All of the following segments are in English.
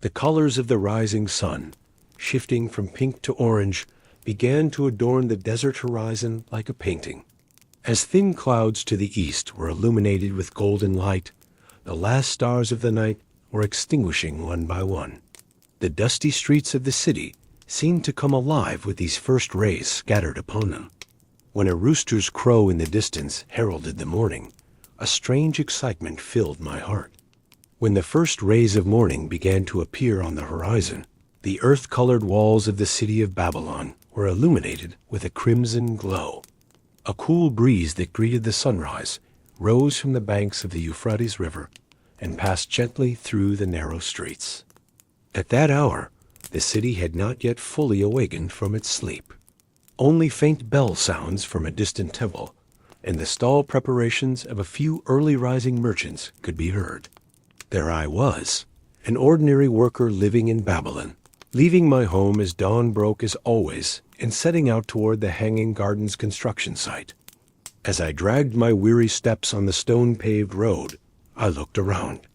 The colors of the rising sun, shifting from pink to orange, began to adorn the desert horizon like a painting. As thin clouds to the east were illuminated with golden light, the last stars of the night were extinguishing one by one. The dusty streets of the city seemed to come alive with these first rays scattered upon them. When a rooster's crow in the distance heralded the morning, a strange excitement filled my heart. When the first rays of morning began to appear on the horizon, the earth-colored walls of the city of Babylon were illuminated with a crimson glow. A cool breeze that greeted the sunrise rose from the banks of the Euphrates River and passed gently through the narrow streets. At that hour, the city had not yet fully awakened from its sleep. Only faint bell sounds from a distant temple and the stall preparations of a few early-rising merchants could be heard. There I was, an ordinary worker living in Babylon, leaving my home as dawn broke as always and setting out toward the Hanging Gardens construction site. As I dragged my weary steps on the stone-paved road, I looked around.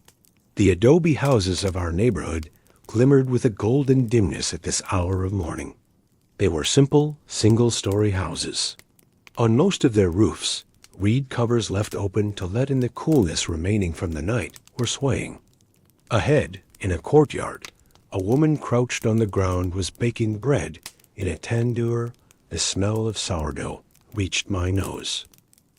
The adobe houses of our neighborhood glimmered with a golden dimness at this hour of morning. They were simple, single-story houses. On most of their roofs, reed covers left open to let in the coolness remaining from the night were swaying. Ahead, in a courtyard, a woman crouched on the ground was baking bread in a tandoor. The smell of sourdough reached my nose.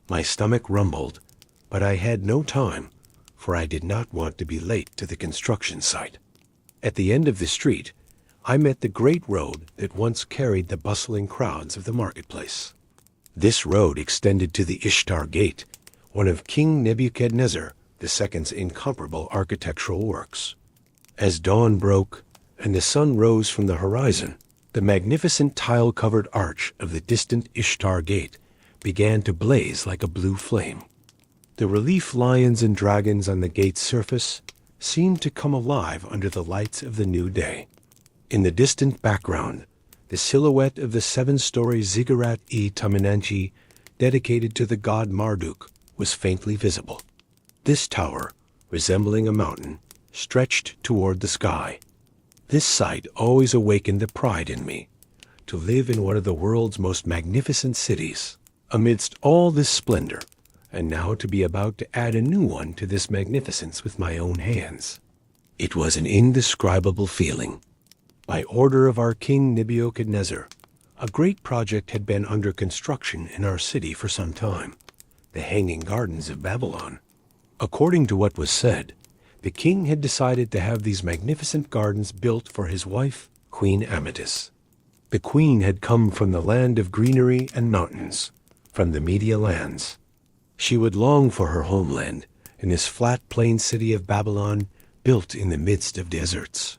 My stomach rumbled, but I had no time, for I did not want to be late to the construction site. At the end of the street, I met the great road that once carried the bustling crowds of the marketplace. This road extended to the Ishtar Gate, one of King Nebuchadnezzar II's incomparable architectural works. As dawn broke and the sun rose from the horizon, the magnificent tile-covered arch of the distant Ishtar Gate began to blaze like a blue flame. The relief lions and dragons on the gate's surface seemed to come alive under the lights of the new day. In the distant background, the silhouette of the seven-story Ziggurat-e-Tamananchi, dedicated to the god Marduk, was faintly visible. This tower, resembling a mountain, stretched toward the sky. This sight always awakened the pride in me, to live in one of the world's most magnificent cities, amidst all this splendor, and now to be about to add a new one to this magnificence with my own hands. It was an indescribable feeling. By order of our King Nebuchadnezzar, a great project had been under construction in our city for some time, the Hanging Gardens of Babylon. According to what was said, the king had decided to have these magnificent gardens built for his wife, Queen Amethyst. The queen had come from the land of greenery and mountains, from the Media lands. She would long for her homeland in this flat plain city of Babylon built in the midst of deserts.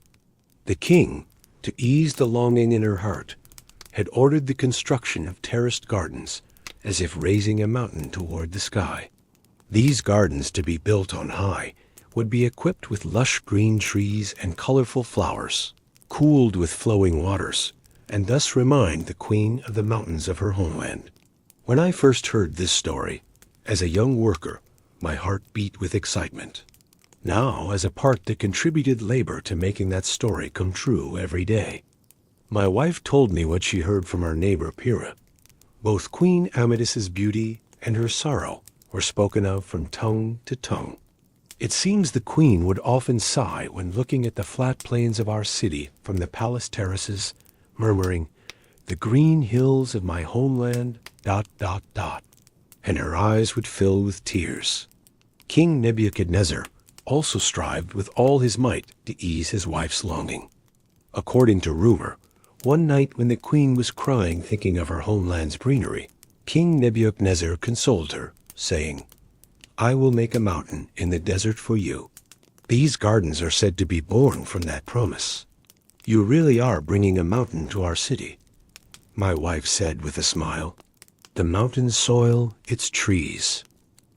The king, to ease the longing in her heart, had ordered the construction of terraced gardens, as if raising a mountain toward the sky. These gardens, to be built on high, would be equipped with lush green trees and colorful flowers, cooled with flowing waters, and thus remind the queen of the mountains of her homeland. When I first heard this story, as a young worker, my heart beat with excitement. Now, as a part that contributed labor to making that story come true every day. My wife told me what she heard from our neighbor Pyrrha. Both Queen Amethyst's beauty and her sorrow were spoken of from tongue to tongue. It seems the queen would often sigh when looking at the flat plains of our city from the palace terraces, murmuring, "The green hills of my homeland, ... and her eyes would fill with tears. King Nebuchadnezzar also strived with all his might to ease his wife's longing. According to rumor, one night when the queen was crying thinking of her homeland's greenery, King Nebuchadnezzar consoled her, saying, "I will make a mountain in the desert for you." These gardens are said to be born from that promise. "You really are bringing a mountain to our city," my wife said with a smile. "The mountain's soil, its trees.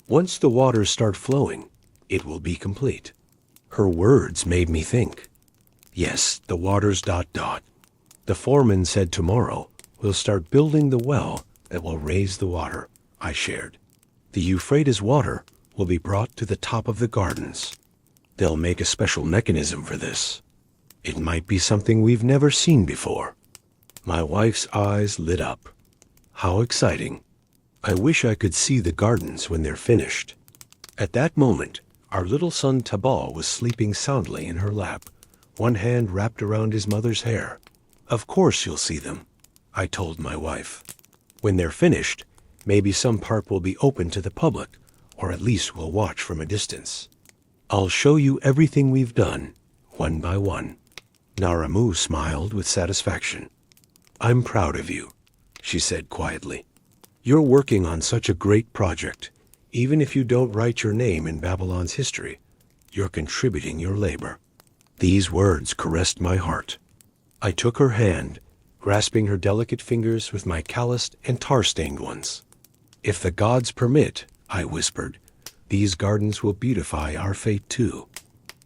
Once the waters start flowing, it will be complete." Her words made me think. Yes, the waters ... The foreman said tomorrow we'll start building the well that will raise the water, I shared. The Euphrates water will be brought to the top of the gardens. They'll make a special mechanism for this. It might be something we've never seen before. My wife's eyes lit up. How exciting. I wish I could see the gardens when they're finished. At that moment, our little son Tabal was sleeping soundly in her lap, one hand wrapped around his mother's hair. Of course you'll see them, I told my wife. When they're finished, maybe some part will be open to the public, or at least we'll watch from a distance. I'll show you everything we've done, one by one. Naramu smiled with satisfaction. I'm proud of you, she said quietly. You're working on such a great project. Even if you don't write your name in Babylon's history, you're contributing your labor. These words caressed my heart. I took her hand, grasping her delicate fingers with my calloused and tar-stained ones. If the gods permit, I whispered, these gardens will beautify our fate too.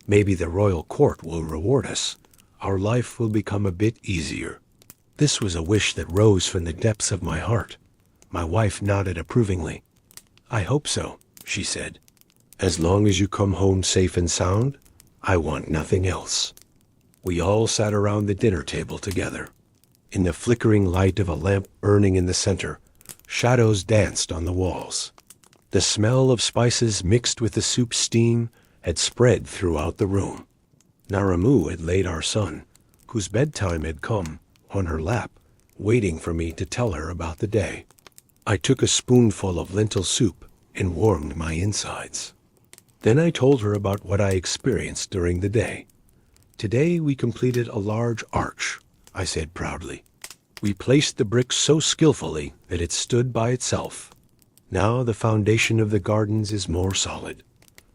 Maybe the royal court will reward us. Our life will become a bit easier. This was a wish that rose from the depths of my heart. My wife nodded approvingly. I hope so, she said. As long as you come home safe and sound, I want nothing else. We all sat around the dinner table together. In the flickering light of a lamp burning in the center, shadows danced on the walls. The smell of spices mixed with the soup's steam had spread throughout the room. Naramu had laid our son, whose bedtime had come, on her lap, waiting for me to tell her about the day. I took a spoonful of lentil soup and warmed my insides. Then I told her about what I experienced during the day. Today we completed a large arch, I said proudly. We placed the bricks so skillfully that it stood by itself. Now the foundation of the gardens is more solid.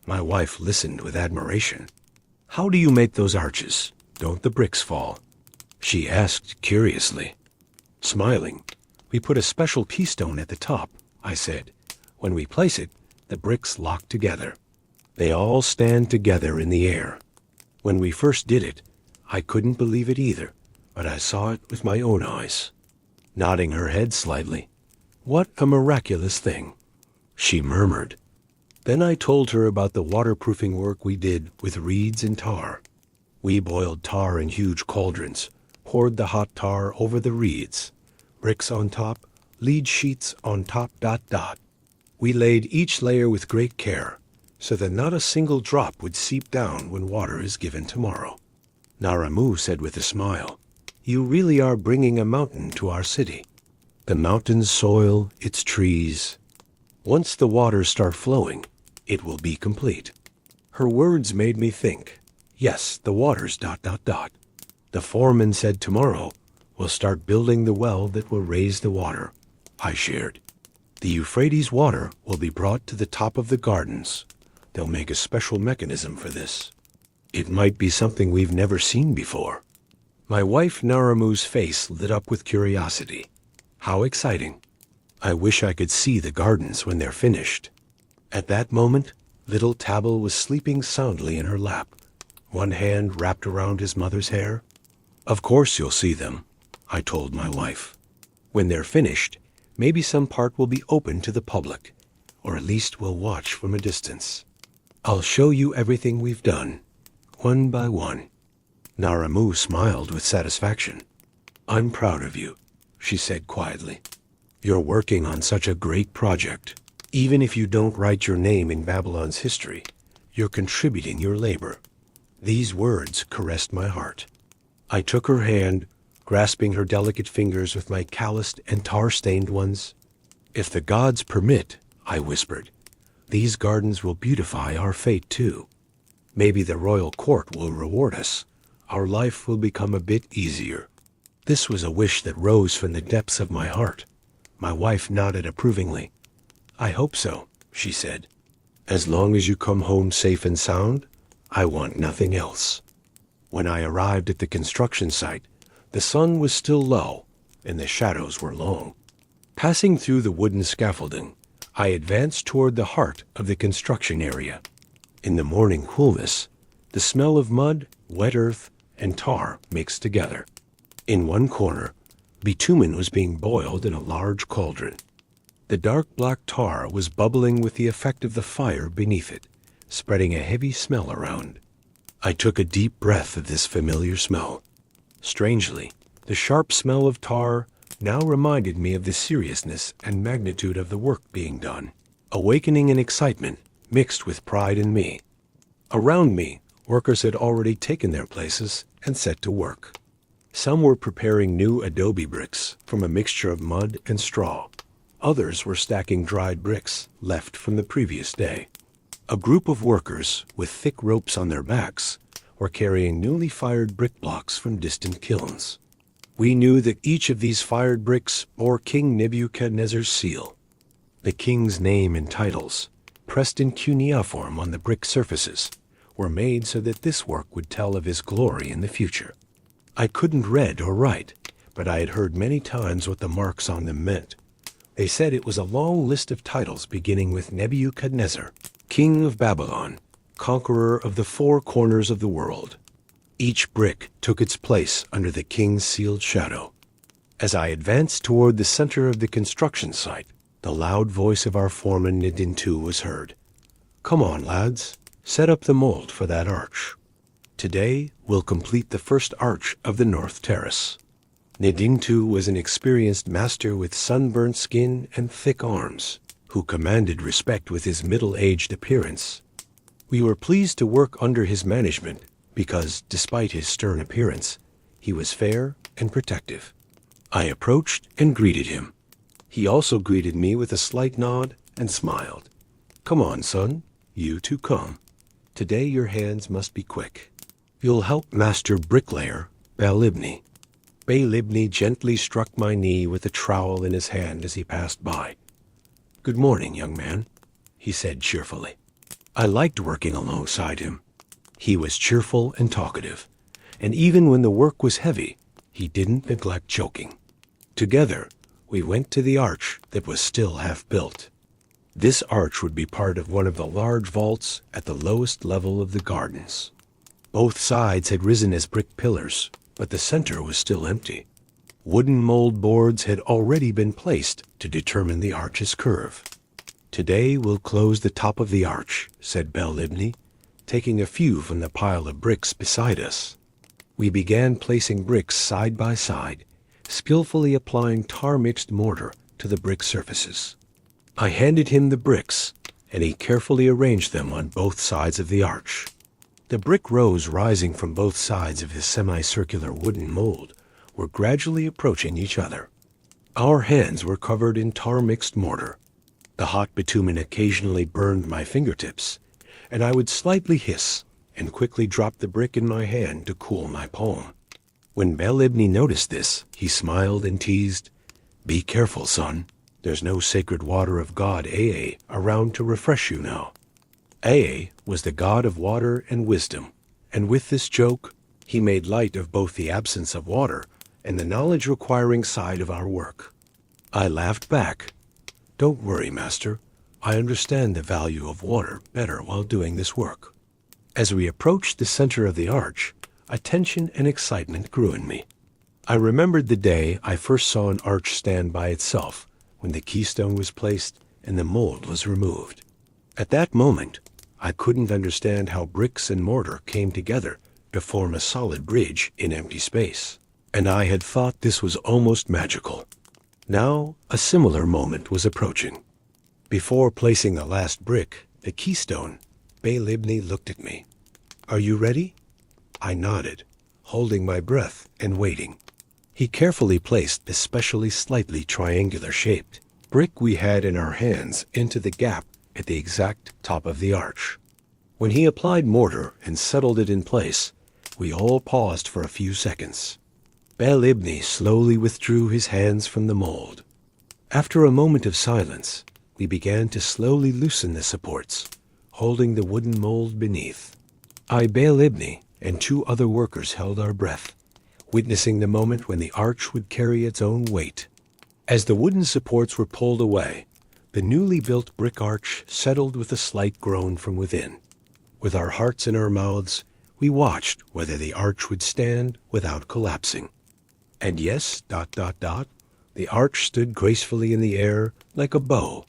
My wife listened with admiration. How do you make those arches? Don't the bricks fall? She asked curiously. Smiling, we put a special keystone at the top, I said. When we place it, the bricks lock together. They all stand together in the air. When we first did it, I couldn't believe it either, but I saw it with my own eyes. Nodding her head slightly, what a miraculous thing, she murmured. Then I told her about the waterproofing work we did with reeds and tar. We boiled tar in huge cauldrons, poured the hot tar over the reeds, bricks on top, lead sheets on top. We laid each layer with great care, so that not a single drop would seep down when water is given tomorrow. Naramu said with a smile, you really are bringing a mountain to our city. The mountain's soil, its trees. Once the waters start flowing, it will be complete. Her words made me think. Yes, the waters. The foreman said tomorrow we'll start building the well that will raise the water, I shared. The Euphrates water will be brought to the top of the gardens. They'll make a special mechanism for this. It might be something we've never seen before. My wife Naramu's face lit up with curiosity. How exciting. I wish I could see the gardens when they're finished. At that moment, little Tabal was sleeping soundly in her lap, one hand wrapped around his mother's hair. Of course you'll see them, I told my wife. When they're finished, maybe some part will be open to the public, or at least we'll watch from a distance. I'll show you everything we've done, one by one. Naramu smiled with satisfaction. I'm proud of you, she said quietly. You're working on such a great project. Even if you don't write your name in Babylon's history, you're contributing your labor. These words caressed my heart. I took her hand, grasping her delicate fingers with my calloused and tar-stained ones. If the gods permit, I whispered, these gardens will beautify our fate too. Maybe the royal court will reward us. Our life will become a bit easier. This was a wish that rose from the depths of my heart. My wife nodded approvingly. I hope so, she said. As long as you come home safe and sound, I want nothing else. When I arrived at the construction site, the sun was still low and the shadows were long. Passing through the wooden scaffolding, I advanced toward the heart of the construction area. In the morning coolness, the smell of mud, wet earth, and tar mixed together. In one corner, bitumen was being boiled in a large cauldron. The dark black tar was bubbling with the effect of the fire beneath it, spreading a heavy smell around. I took a deep breath of this familiar smell. Strangely, the sharp smell of tar now reminded me of the seriousness and magnitude of the work being done, awakening an excitement mixed with pride in me. Around me, workers had already taken their places and set to work. Some were preparing new adobe bricks from a mixture of mud and straw. Others were stacking dried bricks left from the previous day. A group of workers with thick ropes on their backs were carrying newly fired brick blocks from distant kilns. We knew that each of these fired bricks bore King Nebuchadnezzar's seal. The king's name and titles, pressed in cuneiform on the brick surfaces, were made so that this work would tell of his glory in the future. I couldn't read or write, but I had heard many times what the marks on them meant. They said it was a long list of titles beginning with Nebuchadnezzar, King of Babylon, conqueror of the four corners of the world. Each brick took its place under the king's sealed shadow. As I advanced toward the center of the construction site, the loud voice of our foreman Nidintu was heard. "Come on, lads, set up the mold for that arch. Today we'll complete the first arch of the north terrace." Nidintu was an experienced master with sunburnt skin and thick arms, who commanded respect with his middle-aged appearance. We were pleased to work under his management because, despite his stern appearance, he was fair and protective. I approached and greeted him. He also greeted me with a slight nod and smiled. "Come on, son, you two come. Today your hands must be quick. You'll help Master Bricklayer, Balibni." Balibni gently struck my knee with a trowel in his hand as he passed by. "Good morning, young man," he said cheerfully. I liked working alongside him. He was cheerful and talkative, and even when the work was heavy, he didn't neglect joking. Together, we went to the arch that was still half built. This arch would be part of one of the large vaults at the lowest level of the gardens. Both sides had risen as brick pillars, but the center was still empty. Wooden mold boards had already been placed to determine the arch's curve. "Today we'll close the top of the arch," said Bel-Libni, taking a few from the pile of bricks beside us. We began placing bricks side by side, skillfully applying tar-mixed mortar to the brick surfaces. I handed him the bricks, and he carefully arranged them on both sides of the arch. The brick rows rising from both sides of his semicircular wooden mold were gradually approaching each other. Our hands were covered in tar-mixed mortar. The hot bitumen occasionally burned my fingertips, and I would slightly hiss and quickly drop the brick in my hand to cool my palm. When Bel-Ibni noticed this, he smiled and teased, "Be careful, son. There's no sacred water of God Aa around to refresh you now." Aa was the god of water and wisdom, and with this joke, he made light of both the absence of water and the knowledge-requiring side of our work. I laughed back. "Don't worry, master. I understand the value of water better while doing this work." As we approached the center of the arch, a tension and excitement grew in me. I remembered the day I first saw an arch stand by itself, when the keystone was placed and the mold was removed. At that moment, I couldn't understand how bricks and mortar came together to form a solid bridge in empty space, and I had thought this was almost magical. Now, a similar moment was approaching. Before placing the last brick, the keystone, Bel-Ibni looked at me. "Are you ready?" I nodded, holding my breath and waiting. He carefully placed the specially slightly triangular-shaped brick we had in our hands into the gap at the exact top of the arch. When he applied mortar and settled it in place, we all paused for a few seconds. Bel-Ibni slowly withdrew his hands from the mold. After a moment of silence, we began to slowly loosen the supports, holding the wooden mold beneath. I, Bel-Ibni, and two other workers held our breath, witnessing the moment when the arch would carry its own weight. As the wooden supports were pulled away, the newly built brick arch settled with a slight groan from within. With our hearts in our mouths, we watched whether the arch would stand without collapsing. And yes, ... the arch stood gracefully in the air like a bow.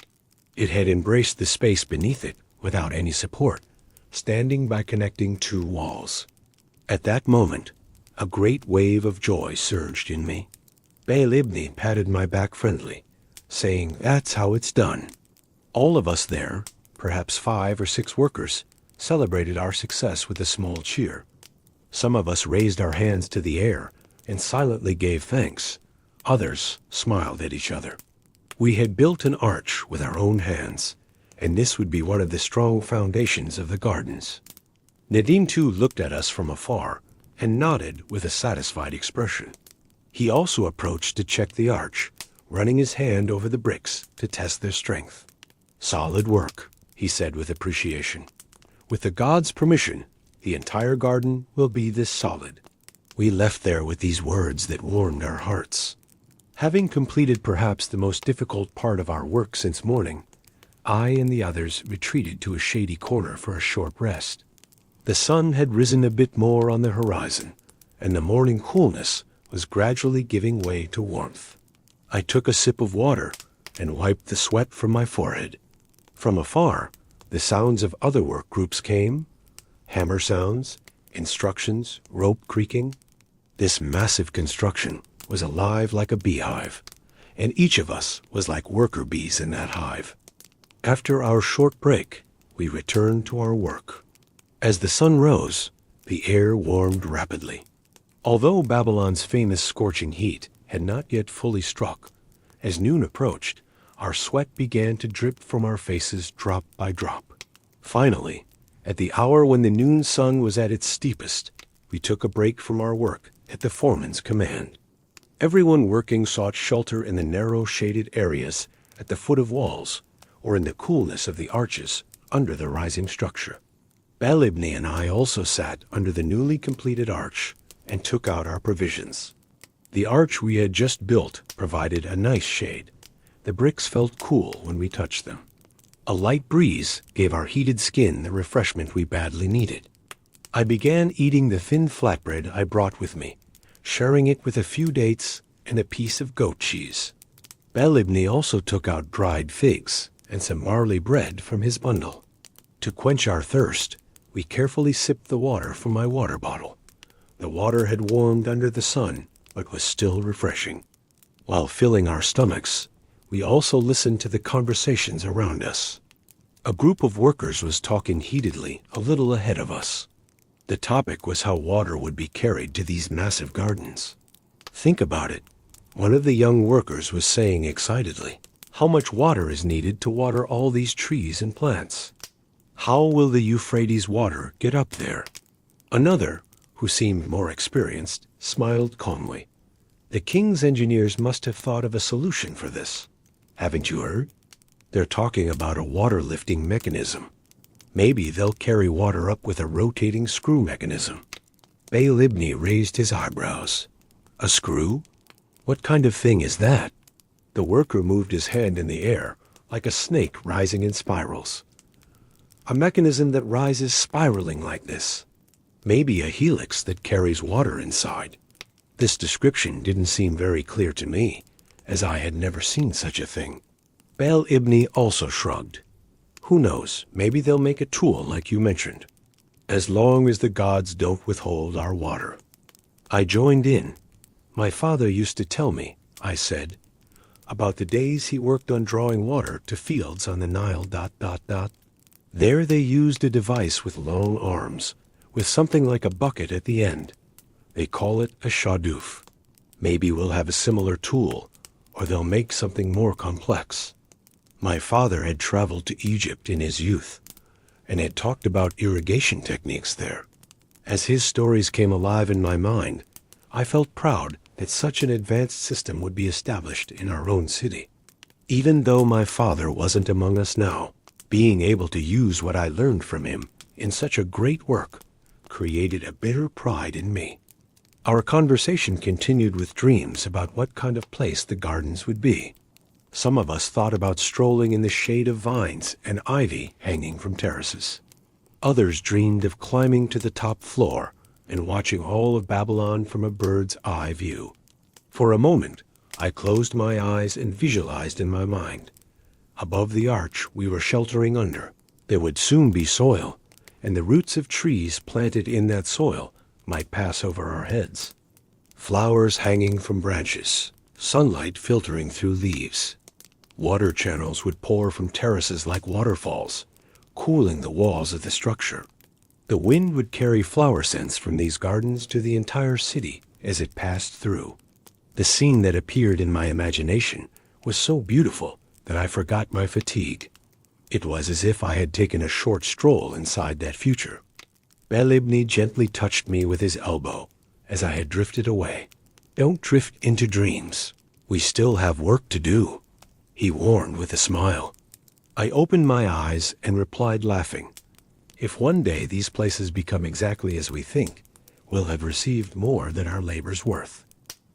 It had embraced the space beneath it without any support, standing by connecting two walls. At that moment, a great wave of joy surged in me. Bey patted my back friendly, saying, "That's how it's done." All of us there, perhaps 5 or 6 workers, celebrated our success with a small cheer. Some of us raised our hands to the air and silently gave thanks. Others smiled at each other. We had built an arch with our own hands, and this would be one of the strong foundations of the gardens. Nadim too looked at us from afar and nodded with a satisfied expression. He also approached to check the arch, running his hand over the bricks to test their strength. "Solid work," he said with appreciation. "With the gods' permission, the entire garden will be this solid." We left there with these words that warmed our hearts. Having completed perhaps the most difficult part of our work since morning, I and the others retreated to a shady corner for a short rest. The sun had risen a bit more on the horizon, and the morning coolness was gradually giving way to warmth. I took a sip of water and wiped the sweat from my forehead. From afar, the sounds of other work groups came: hammer sounds, instructions, rope creaking. This massive construction was alive like a beehive, and each of us was like worker bees in that hive. After our short break, we returned to our work. As the sun rose, the air warmed rapidly. Although Babylon's famous scorching heat had not yet fully struck, as noon approached, our sweat began to drip from our faces drop by drop. Finally, at the hour when the noon sun was at its steepest, we took a break from our work at the foreman's command. Everyone working sought shelter in the narrow shaded areas at the foot of walls or in the coolness of the arches under the rising structure. Bey and I also sat under the newly completed arch and took out our provisions. The arch we had just built provided a nice shade. The bricks felt cool when we touched them. A light breeze gave our heated skin the refreshment we badly needed. I began eating the thin flatbread I brought with me, sharing it with a few dates and a piece of goat cheese. Bey also took out dried figs and some barley bread from his bundle. To quench our thirst, we carefully sipped the water from my water bottle. The water had warmed under the sun, but was still refreshing. While filling our stomachs, we also listened to the conversations around us. A group of workers was talking heatedly a little ahead of us. The topic was how water would be carried to these massive gardens. "Think about it," one of the young workers was saying excitedly. "How much water is needed to water all these trees and plants? How will the Euphrates water get up there?" Another, who seemed more experienced, smiled calmly. "The king's engineers must have thought of a solution for this. Haven't you heard? They're talking about a water lifting mechanism. Maybe they'll carry water up with a rotating screw mechanism." Bey raised his eyebrows. "A screw? What kind of thing is that?" The worker moved his hand in the air, like a snake rising in spirals. "A mechanism that rises spiraling like this. Maybe a helix that carries water inside." This description didn't seem very clear to me, as I had never seen such a thing. Bey also shrugged. "Who knows, maybe they'll make a tool like you mentioned. As long as the gods don't withhold our water." I joined in. "My father used to tell me," I said, "about the days he worked on drawing water to fields on the Nile... There they used a device with long arms, with something like a bucket at the end. They call it a shaduf. Maybe we'll have a similar tool, or they'll make something more complex." My father had traveled to Egypt in his youth, and had talked about irrigation techniques there. As his stories came alive in my mind, I felt proud that such an advanced system would be established in our own city. Even though my father wasn't among us now, being able to use what I learned from him in such a great work created a bitter pride in me. Our conversation continued with dreams about what kind of place the gardens would be. Some of us thought about strolling in the shade of vines and ivy hanging from terraces. Others dreamed of climbing to the top floor and watching all of Babylon from a bird's eye view. For a moment, I closed my eyes and visualized in my mind. Above the arch we were sheltering under, there would soon be soil, and the roots of trees planted in that soil might pass over our heads. Flowers hanging from branches, sunlight filtering through leaves. Water channels would pour from terraces like waterfalls, cooling the walls of the structure. The wind would carry flower scents from these gardens to the entire city as it passed through. The scene that appeared in my imagination was so beautiful that I forgot my fatigue. It was as if I had taken a short stroll inside that future. Belibni gently touched me with his elbow as I had drifted away. "Don't drift into dreams. We still have work to do," he warned with a smile. I opened my eyes and replied laughing, "If one day these places become exactly as we think, we'll have received more than our labor's worth."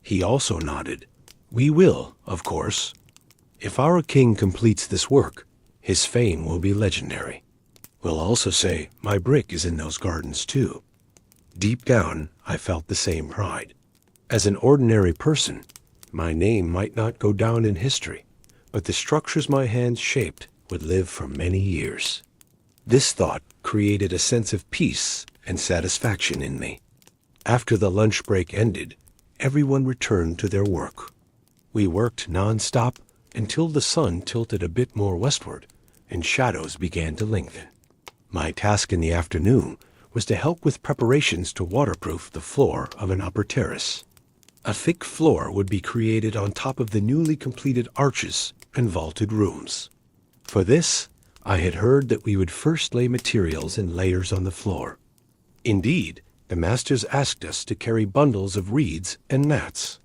He also nodded. "We will, of course. If our king completes this work, his fame will be legendary. We'll also say, 'My brick is in those gardens too.'" Deep down, I felt the same pride. As an ordinary person, my name might not go down in history, but the structures my hands shaped would live for many years. This thought created a sense of peace and satisfaction in me. After the lunch break ended, everyone returned to their work. We worked non-stop until the sun tilted a bit more westward and shadows began to lengthen. My task in the afternoon was to help with preparations to waterproof the floor of an upper terrace. A thick floor would be created on top of the newly completed arches and vaulted rooms. For this, I had heard that we would first lay materials in layers on the floor. Indeed, the masters asked us to carry bundles of reeds and mats.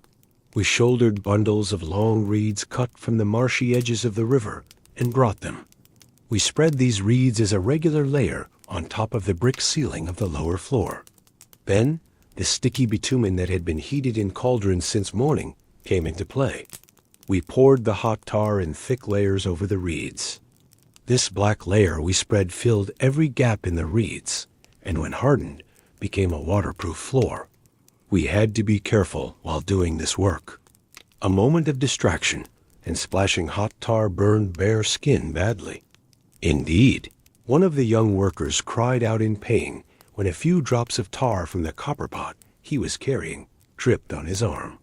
We shouldered bundles of long reeds cut from the marshy edges of the river and brought them. We spread these reeds as a regular layer on top of the brick ceiling of the lower floor. Then, the sticky bitumen that had been heated in cauldrons since morning came into play. We poured the hot tar in thick layers over the reeds. This black layer we spread filled every gap in the reeds, and when hardened, became a waterproof floor. We had to be careful while doing this work. A moment of distraction, and splashing hot tar burned bare skin badly. Indeed, one of the young workers cried out in pain when a few drops of tar from the copper pot he was carrying dripped on his arm.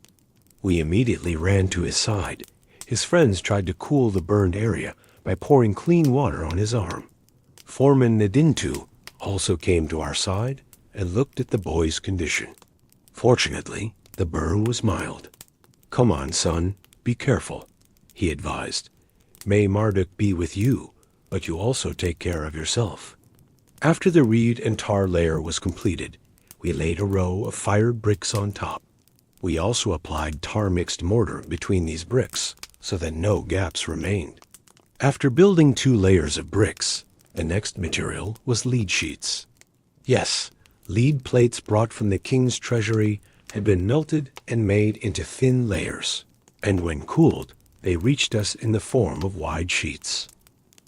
We immediately ran to his side. His friends tried to cool the burned area by pouring clean water on his arm. Foreman Nadintu also came to our side and looked at the boy's condition. Fortunately, the burn was mild. "Come on, son, be careful," he advised. "May Marduk be with you, but you also take care of yourself." After the reed and tar layer was completed, we laid a row of fired bricks on top. We also applied tar-mixed mortar between these bricks so that no gaps remained. After building 2 layers of bricks, the next material was lead sheets. Yes, lead plates brought from the king's treasury had been melted and made into thin layers, and when cooled, they reached us in the form of wide sheets.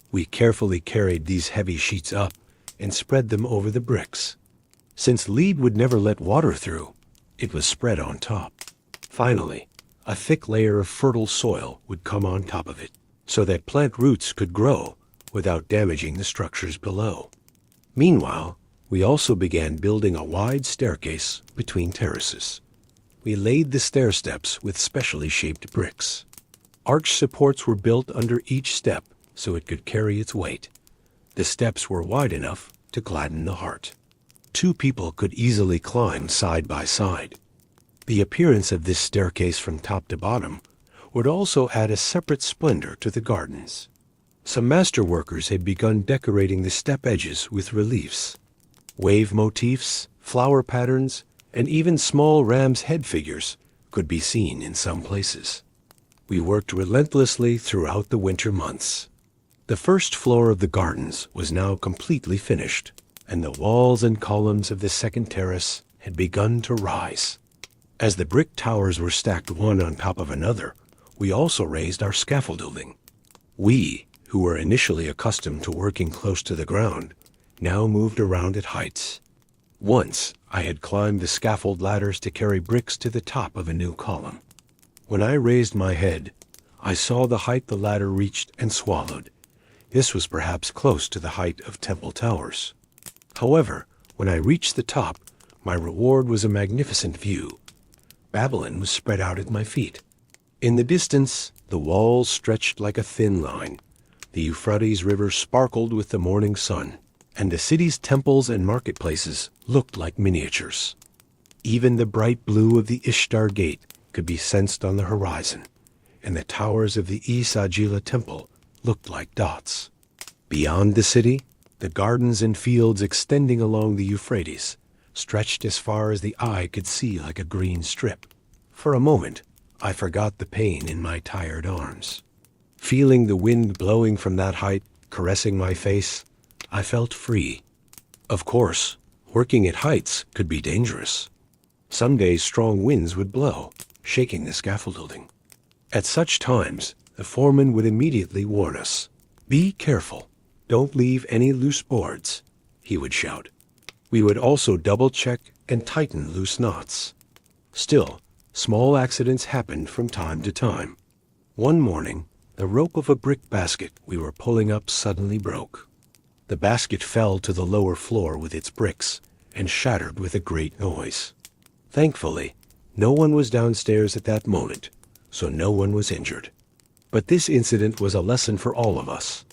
We carefully carried these heavy sheets up and spread them over the bricks. Since lead would never let water through, it was spread on top. Finally, a thick layer of fertile soil would come on top of it, so that plant roots could grow without damaging the structures below. Meanwhile, we also began building a wide staircase between terraces. We laid the stair steps with specially shaped bricks. Arch supports were built under each step so it could carry its weight. The steps were wide enough to gladden the heart. 2 people could easily climb side by side. The appearance of this staircase from top to bottom would also add a separate splendor to the gardens. Some master workers had begun decorating the step edges with reliefs. Wave motifs, flower patterns, and even small ram's head figures could be seen in some places. We worked relentlessly throughout the winter months. The first floor of the gardens was now completely finished, and the walls and columns of the second terrace had begun to rise. As the brick towers were stacked one on top of another, we also raised our scaffolding. We, who were initially accustomed to working close to the ground, now moved around at heights. Once, I had climbed the scaffold ladders to carry bricks to the top of a new column. When I raised my head, I saw the height the ladder reached and swallowed. This was perhaps close to the height of temple towers. However, when I reached the top, my reward was a magnificent view. Babylon was spread out at my feet. In the distance, the walls stretched like a thin line. The Euphrates River sparkled with the morning sun, and the city's temples and marketplaces looked like miniatures. Even the bright blue of the Ishtar Gate could be sensed on the horizon, and the towers of the Isagila Temple looked like dots. Beyond the city, the gardens and fields extending along the Euphrates stretched as far as the eye could see like a green strip. For a moment, I forgot the pain in my tired arms. Feeling the wind blowing from that height, caressing my face, I felt free. Of course, working at heights could be dangerous. Some days strong winds would blow, shaking the scaffolding. At such times, the foreman would immediately warn us. "Be careful. Don't leave any loose boards," he would shout. We would also double-check and tighten loose knots. Still, small accidents happened from time to time. One morning, the rope of a brick basket we were pulling up suddenly broke. The basket fell to the lower floor with its bricks and shattered with a great noise. Thankfully, no one was downstairs at that moment, so no one was injured. But this incident was a lesson for all of us.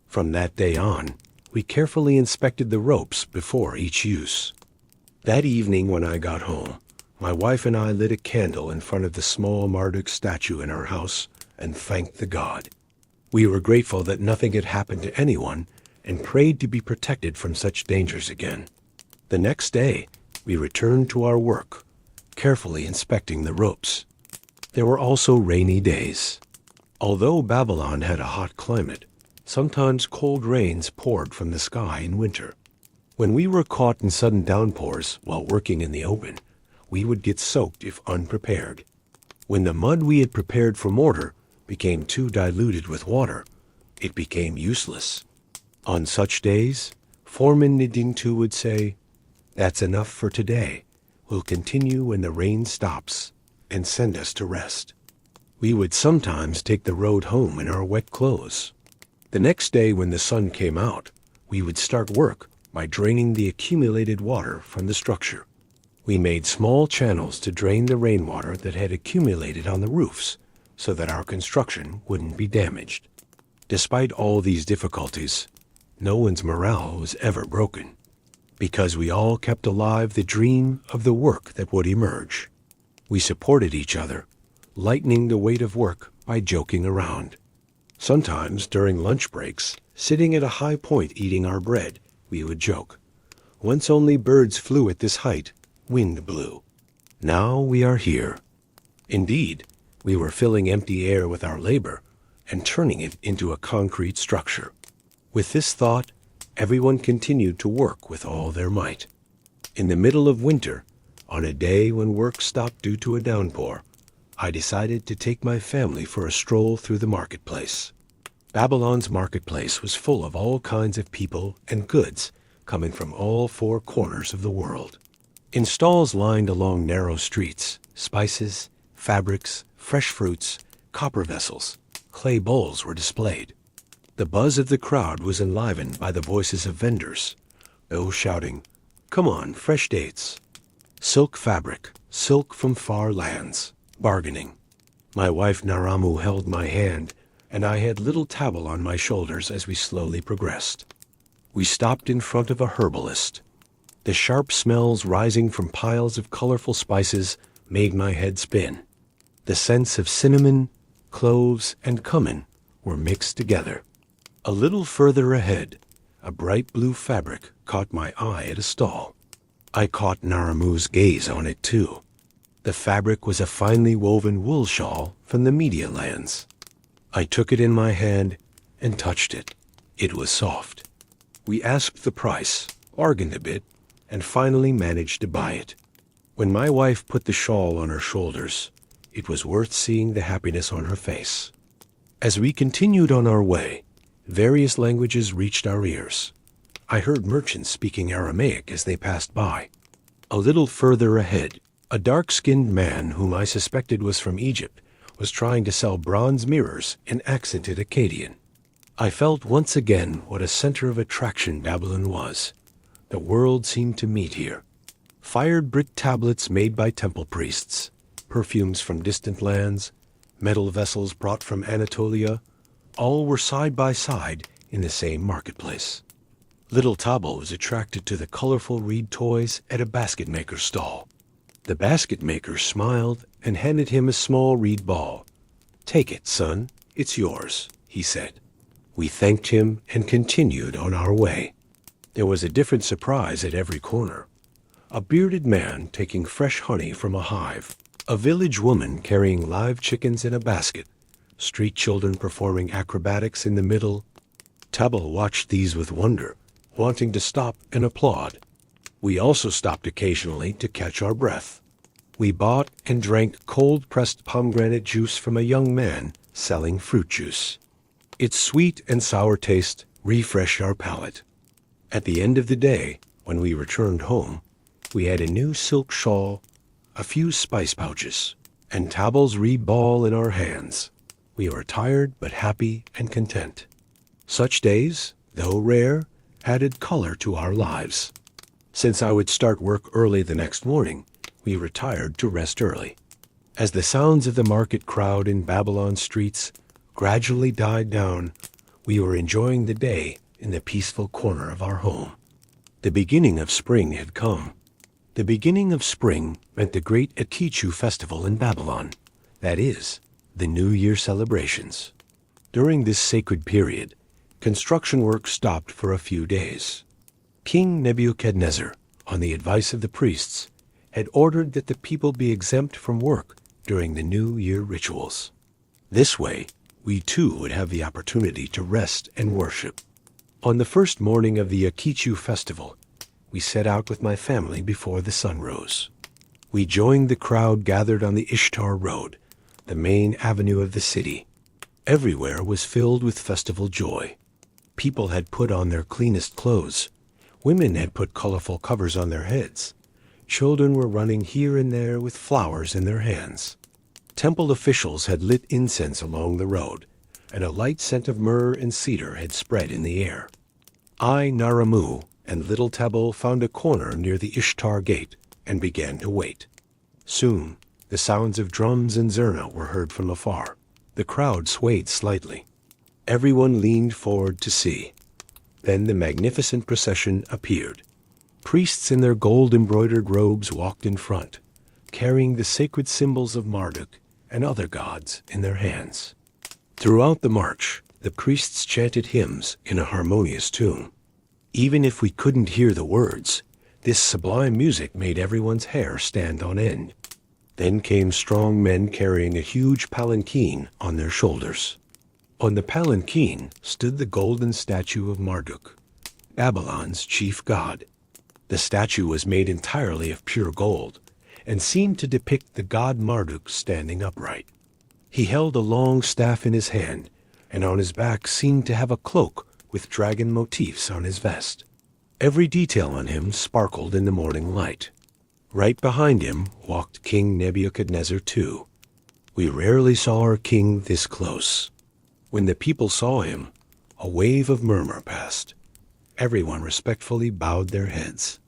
From that day on, we carefully inspected the ropes before each use. That evening when I got home, my wife and I lit a candle in front of the small Marduk statue in our house and thanked the god. We were grateful that nothing had happened to anyone and prayed to be protected from such dangers again. The next day, we returned to our work, carefully inspecting the ropes. There were also rainy days. Although Babylon had a hot climate, sometimes cold rains poured from the sky in winter. When we were caught in sudden downpours while working in the open, we would get soaked if unprepared. When the mud we had prepared for mortar became too diluted with water, it became useless. On such days, Foreman Nidingtu would say, "That's enough for today. We'll continue when the rain stops," and send us to rest. We would sometimes take the road home in our wet clothes. The next day when the sun came out, we would start work by draining the accumulated water from the structure. We made small channels to drain the rainwater that had accumulated on the roofs so that our construction wouldn't be damaged. Despite all these difficulties, no one's morale was ever broken, because we all kept alive the dream of the work that would emerge. We supported each other, lightening the weight of work by joking around. Sometimes during lunch breaks, sitting at a high point eating our bread, we would joke. Once only birds flew at this height, wind blew. Now we are here. Indeed, we were filling empty air with our labor and turning it into a concrete structure. With this thought, everyone continued to work with all their might. In the middle of winter, on a day when work stopped due to a downpour, I decided to take my family for a stroll through the marketplace. Babylon's marketplace was full of all kinds of people and goods coming from all four corners of the world. In stalls lined along narrow streets, spices, fabrics, fresh fruits, copper vessels, clay bowls were displayed. The buzz of the crowd was enlivened by the voices of vendors, those shouting, "Come on, fresh dates." Silk fabric, silk from far lands, bargaining. My wife Naramu held my hand, and I had little Tabble on my shoulders as we slowly progressed. We stopped in front of a herbalist. The sharp smells rising from piles of colorful spices made my head spin. The scents of cinnamon, cloves, and cumin were mixed together. A little further ahead, a bright blue fabric caught my eye at a stall. I caught Naramu's gaze on it too. The fabric was a finely woven wool shawl from the Media lands. I took it in my hand and touched it. It was soft. We asked the price, bargained a bit, and finally managed to buy it. When my wife put the shawl on her shoulders, it was worth seeing the happiness on her face. As we continued on our way, various languages reached our ears. I heard merchants speaking Aramaic as they passed by. A little further ahead, a dark-skinned man whom I suspected was from Egypt was trying to sell bronze mirrors in accented Akkadian. I felt once again what a center of attraction Babylon was. The world seemed to meet here. Fired brick tablets made by temple priests, perfumes from distant lands, metal vessels brought from Anatolia, all were side by side in the same marketplace. Little Tabo was attracted to the colorful reed toys at a basket maker's stall. The basket maker smiled and handed him a small reed ball. "Take it, son. It's yours," he said. We thanked him and continued on our way. There was a different surprise at every corner. A bearded man taking fresh honey from a hive, a village woman carrying live chickens in a basket, street children performing acrobatics in the middle. Tabo watched these with wonder, wanting to stop and applaud. We also stopped occasionally to catch our breath. We bought and drank cold-pressed pomegranate juice from a young man selling fruit juice. Its sweet and sour taste refreshed our palate. At the end of the day, when we returned home, we had a new silk shawl, a few spice pouches, and Tabo's reed ball in our hands. We were tired but happy and content. Such days, though rare, added color to our lives. Since I would start work early the next morning, we retired to rest early. As the sounds of the market crowd in Babylon streets gradually died down, we were enjoying the day in the peaceful corner of our home. The beginning of spring had come. The beginning of spring meant the great Akichu festival in Babylon, that is, the New Year celebrations. During this sacred period, construction work stopped for a few days. King Nebuchadnezzar, on the advice of the priests, had ordered that the people be exempt from work during the New Year rituals. This way, we too would have the opportunity to rest and worship. On the first morning of the Akichu festival, we set out with my family before the sun rose. We joined the crowd gathered on the Ishtar Road, the main avenue of the city. Everywhere was filled with festival joy. People had put on their cleanest clothes. Women had put colorful covers on their heads. Children were running here and there with flowers in their hands. Temple officials had lit incense along the road, and a light scent of myrrh and cedar had spread in the air. I, Naramu, and little Tabo found a corner near the Ishtar gate and began to wait. Soon, the sounds of drums and zurna were heard from afar. The crowd swayed slightly. Everyone leaned forward to see. Then the magnificent procession appeared. Priests in their gold-embroidered robes walked in front, carrying the sacred symbols of Marduk and other gods in their hands. Throughout the march, the priests chanted hymns in a harmonious tune. Even if we couldn't hear the words, this sublime music made everyone's hair stand on end. Then came strong men carrying a huge palanquin on their shoulders. On the palanquin stood the golden statue of Marduk, Babylon's chief god. The statue was made entirely of pure gold and seemed to depict the god Marduk standing upright. He held a long staff in his hand, and on his back seemed to have a cloak with dragon motifs on his vest. Every detail on him sparkled in the morning light. Right behind him walked King Nebuchadnezzar too. We rarely saw our king this close. When the people saw him, a wave of murmur passed. Everyone respectfully bowed their heads.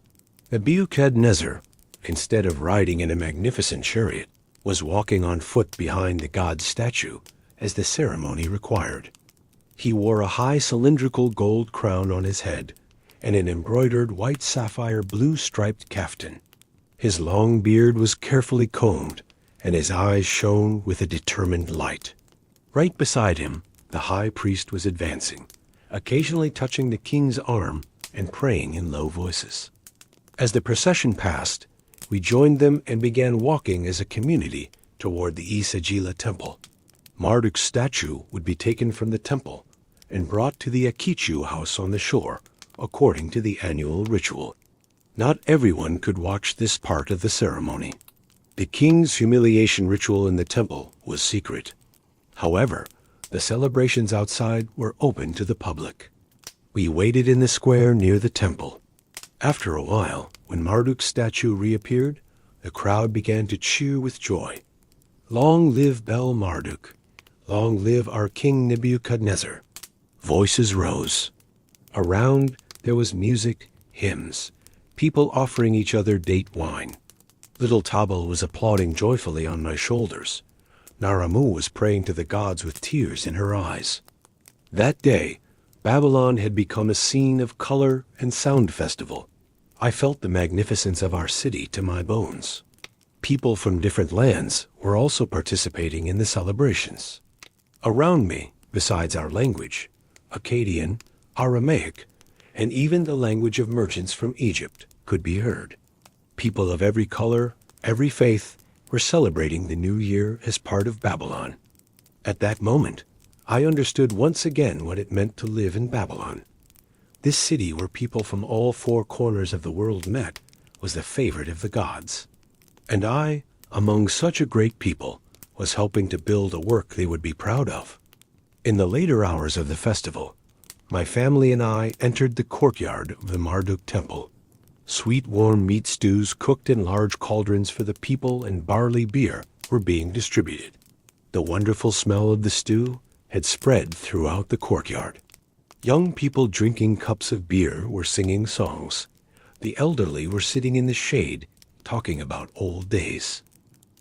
Nebuchadnezzar, instead of riding in a magnificent chariot, was walking on foot behind the god's statue, as the ceremony required. He wore a high cylindrical gold crown on his head and an embroidered white sapphire blue striped caftan. His long beard was carefully combed, and his eyes shone with a determined light. Right beside him, the high priest was advancing, occasionally touching the king's arm and praying in low voices. As the procession passed, we joined them and began walking as a community toward the Isagila temple. Marduk's statue would be taken from the temple and brought to the Akichu house on the shore, according to the annual ritual. Not everyone could watch this part of the ceremony. The king's humiliation ritual in the temple was secret. However, the celebrations outside were open to the public. We waited in the square near the temple. After a while, when Marduk's statue reappeared, the crowd began to cheer with joy. "Long live Bel Marduk! Long live our King Nebuchadnezzar!" Voices rose. Around, there was music, hymns, people offering each other date wine. Little Tabal was applauding joyfully on my shoulders. Naramu was praying to the gods with tears in her eyes. That day, Babylon had become a scene of color and sound festival. I felt the magnificence of our city to my bones. People from different lands were also participating in the celebrations. Around me, besides our language, Akkadian, Aramaic, and even the language of merchants from Egypt could be heard. People of every color, every faith, were celebrating the new year as part of Babylon. At that moment, I understood once again what it meant to live in Babylon. This city where people from all four corners of the world met was the favorite of the gods. And I, among such a great people, was helping to build a work they would be proud of. In the later hours of the festival, my family and I entered the courtyard of the Marduk temple. Sweet warm meat stews cooked in large cauldrons for the people and barley beer were being distributed. The wonderful smell of the stew had spread throughout the courtyard. Young people drinking cups of beer were singing songs. The elderly were sitting in the shade, talking about old days.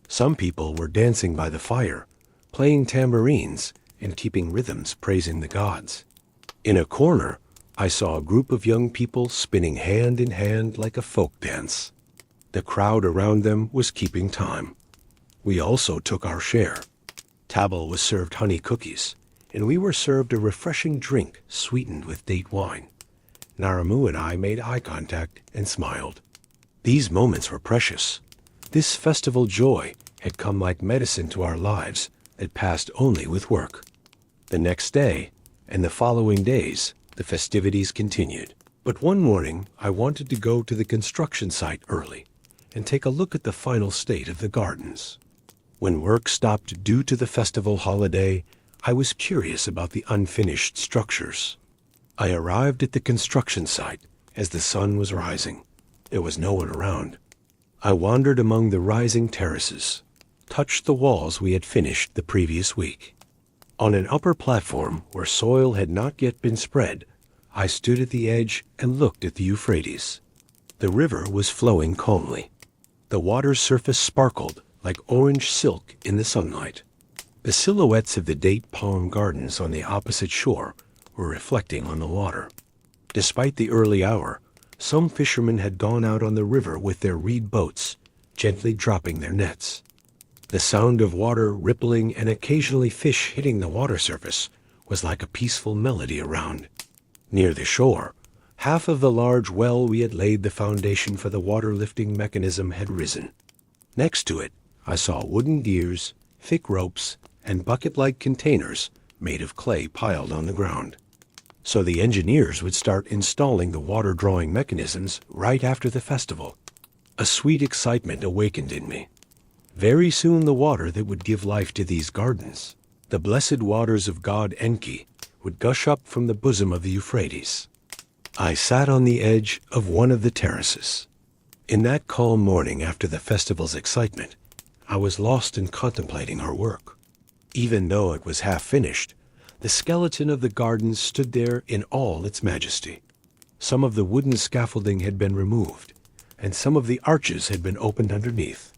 Some people were dancing by the fire, playing tambourines and keeping rhythms praising the gods. In a corner, I saw a group of young people spinning hand in hand like a folk dance. The crowd around them was keeping time. We also took our share. Tabal was served honey cookies, and we were served a refreshing drink sweetened with date wine. Naramu and I made eye contact and smiled. These moments were precious. This festival joy had come like medicine to our lives that passed only with work. The next day, and the following days, the festivities continued. But one morning, I wanted to go to the construction site early and take a look at the final state of the gardens. When work stopped due to the festival holiday, I was curious about the unfinished structures. I arrived at the construction site as the sun was rising. There was no one around. I wandered among the rising terraces, touched the walls we had finished the previous week. On an upper platform where soil had not yet been spread, I stood at the edge and looked at the Euphrates. The river was flowing calmly. The water's surface sparkled like orange silk in the sunlight. The silhouettes of the date palm gardens on the opposite shore were reflecting on the water. Despite the early hour, some fishermen had gone out on the river with their reed boats, gently dropping their nets. The sound of water rippling and occasionally fish hitting the water surface was like a peaceful melody around. Near the shore, half of the large well we had laid the foundation for the water-lifting mechanism had risen. Next to it, I saw wooden gears, thick ropes, and bucket-like containers made of clay piled on the ground. So the engineers would start installing the water-drawing mechanisms right after the festival. A sweet excitement awakened in me. Very soon the water that would give life to these gardens, the blessed waters of God Enki, would gush up from the bosom of the Euphrates. I sat on the edge of one of the terraces. In that calm morning after the festival's excitement, I was lost in contemplating our work. Even though it was half finished, the skeleton of the gardens stood there in all its majesty. Some of the wooden scaffolding had been removed, and some of the arches had been opened underneath.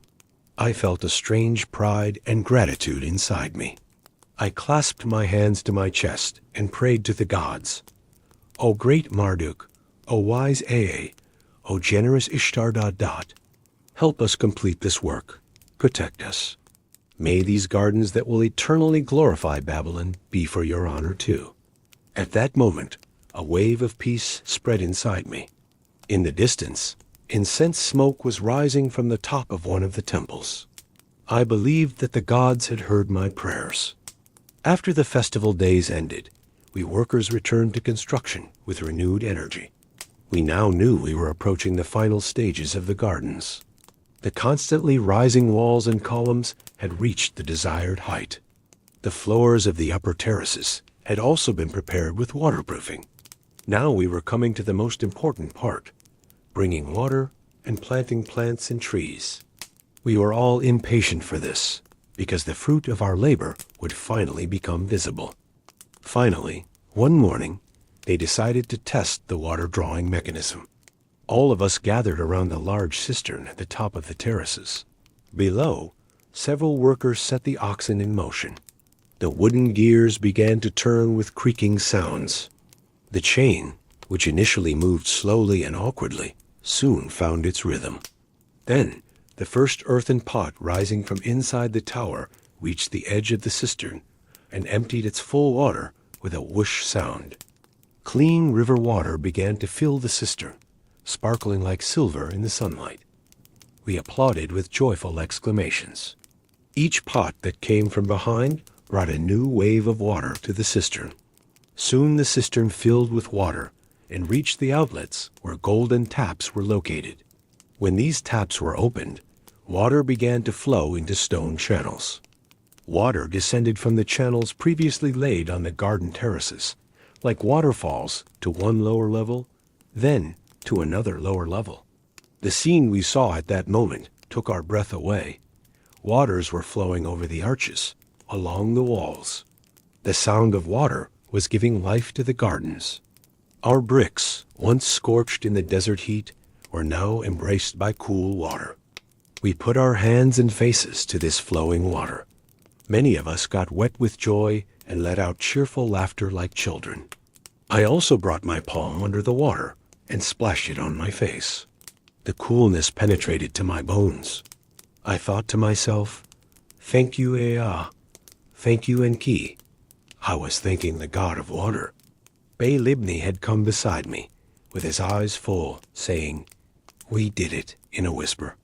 I felt a strange pride and gratitude inside me. I clasped my hands to my chest and prayed to the gods. O great Marduk, O wise Aa, O generous Ishtar. Help us complete this work. Protect us. May these gardens that will eternally glorify Babylon be for your honor too. At that moment, a wave of peace spread inside me. In the distance, incense smoke was rising from the top of one of the temples. I believed that the gods had heard my prayers. After the festival days ended, we workers returned to construction with renewed energy. We now knew we were approaching the final stages of the gardens. The constantly rising walls and columns had reached the desired height. The floors of the upper terraces had also been prepared with waterproofing. Now we were coming to the most important part, bringing water and planting plants and trees. We were all impatient for this, because the fruit of our labor would finally become visible. Finally, one morning, they decided to test the water-drawing mechanism. All of us gathered around the large cistern at the top of the terraces. Below, several workers set the oxen in motion. The wooden gears began to turn with creaking sounds. The chain, which initially moved slowly and awkwardly, soon found its rhythm. Then, the first earthen pot rising from inside the tower reached the edge of the cistern and emptied its full water with a whoosh sound. Clean river water began to fill the cistern, sparkling like silver in the sunlight. We applauded with joyful exclamations. Each pot that came from behind brought a new wave of water to the cistern. Soon the cistern filled with water and reached the outlets where golden taps were located. When these taps were opened, water began to flow into stone channels. Water descended from the channels previously laid on the garden terraces, like waterfalls, to one lower level, then to another lower level. The scene we saw at that moment took our breath away. Waters were flowing over the arches, along the walls. The sound of water was giving life to the gardens. Our bricks, once scorched in the desert heat, were now embraced by cool water. We put our hands and faces to this flowing water. Many of us got wet with joy and let out cheerful laughter like children. I also brought my palm under the water and splashed it on my face. The coolness penetrated to my bones. I thought to myself, "Thank you, Ea. Thank you, Enki." I was thanking the god of water. Bey Libni had come beside me, with his eyes full, saying, "We did it," in a whisper.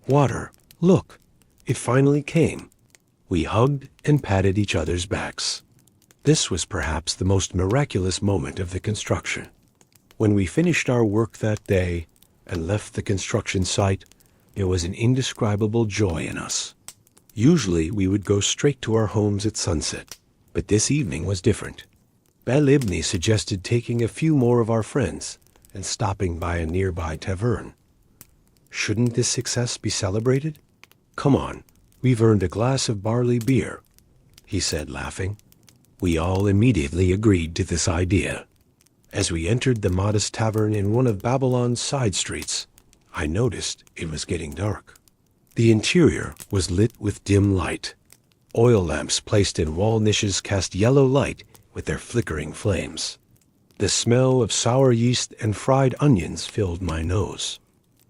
"Water, look, it finally came." We hugged and patted each other's backs. This was perhaps the most miraculous moment of the construction. When we finished our work that day and left the construction site, there was an indescribable joy in us. Usually we would go straight to our homes at sunset, but this evening was different. Bel Ibni suggested taking a few more of our friends and stopping by a nearby tavern. Shouldn't this success be celebrated? "Come on, we've earned a glass of barley beer," he said, laughing. We all immediately agreed to this idea. As we entered the modest tavern in one of Babylon's side streets, I noticed it was getting dark. The interior was lit with dim light. Oil lamps placed in wall niches cast yellow light with their flickering flames. The smell of sour yeast and fried onions filled my nose.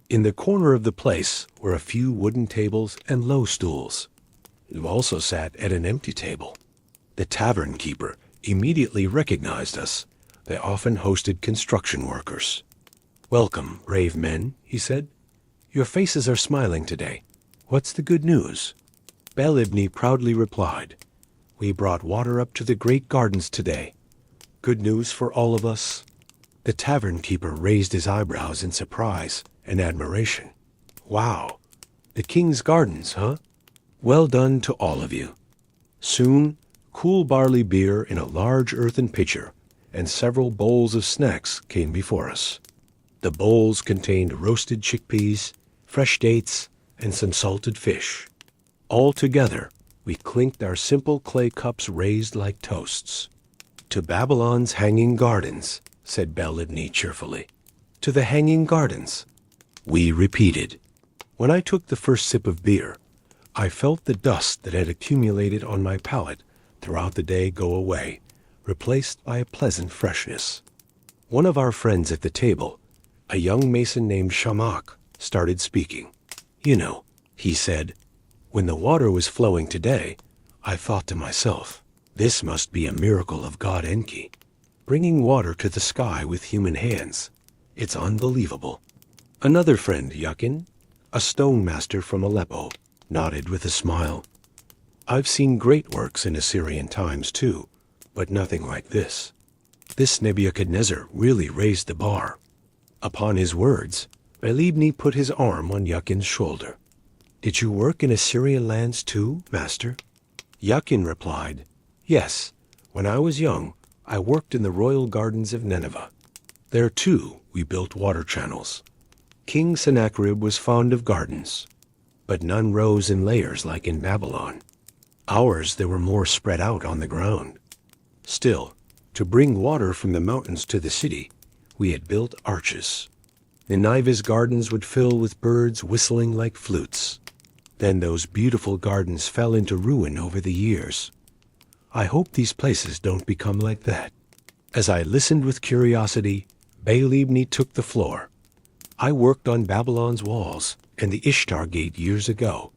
In the corner of the place were a few wooden tables and low stools. We also sat at an empty table. The tavern keeper immediately recognized us. They often hosted construction workers. "Welcome, brave men," he said. "Your faces are smiling today. What's the good news?" Bel Ibni proudly replied, "We brought water up to the great gardens today. Good news for all of us." The tavern keeper raised his eyebrows in surprise and admiration. "Wow, the king's gardens, huh? Well done to all of you." Soon, cool barley beer in a large earthen pitcher and several bowls of snacks came before us. The bowls contained roasted chickpeas, fresh dates, and some salted fish. All together, we clinked our simple clay cups raised like toasts. "To Babylon's hanging gardens," said Bel Ibni cheerfully. "To the hanging gardens." We repeated. When I took the first sip of beer, I felt the dust that had accumulated on my palate throughout the day go away, replaced by a pleasant freshness. One of our friends at the table, a young mason named Shamak, started speaking. "You know," he said, "when the water was flowing today, I thought to myself, this must be a miracle of God Enki, bringing water to the sky with human hands. It's unbelievable." Another friend, Yakin, a stone master from Aleppo, nodded with a smile. "I've seen great works in Assyrian times too, but nothing like this. This Nebuchadnezzar really raised the bar." Upon his words, Bel Ibni put his arm on Yakin's shoulder. "Did you work in Assyrian lands too, master?" Yakin replied, "Yes, when I was young, I worked in the royal gardens of Nineveh. There too we built water channels. King Sennacherib was fond of gardens, but none rose in layers like in Babylon. Ours they were more spread out on the ground. Still, to bring water from the mountains to the city, we had built arches." Nineveh's gardens would fill with birds whistling like flutes. Then those beautiful gardens fell into ruin over the years. I hope these places don't become like that. As I listened with curiosity, Baalibni took the floor. I worked on Babylon's walls and the Ishtar Gate years ago.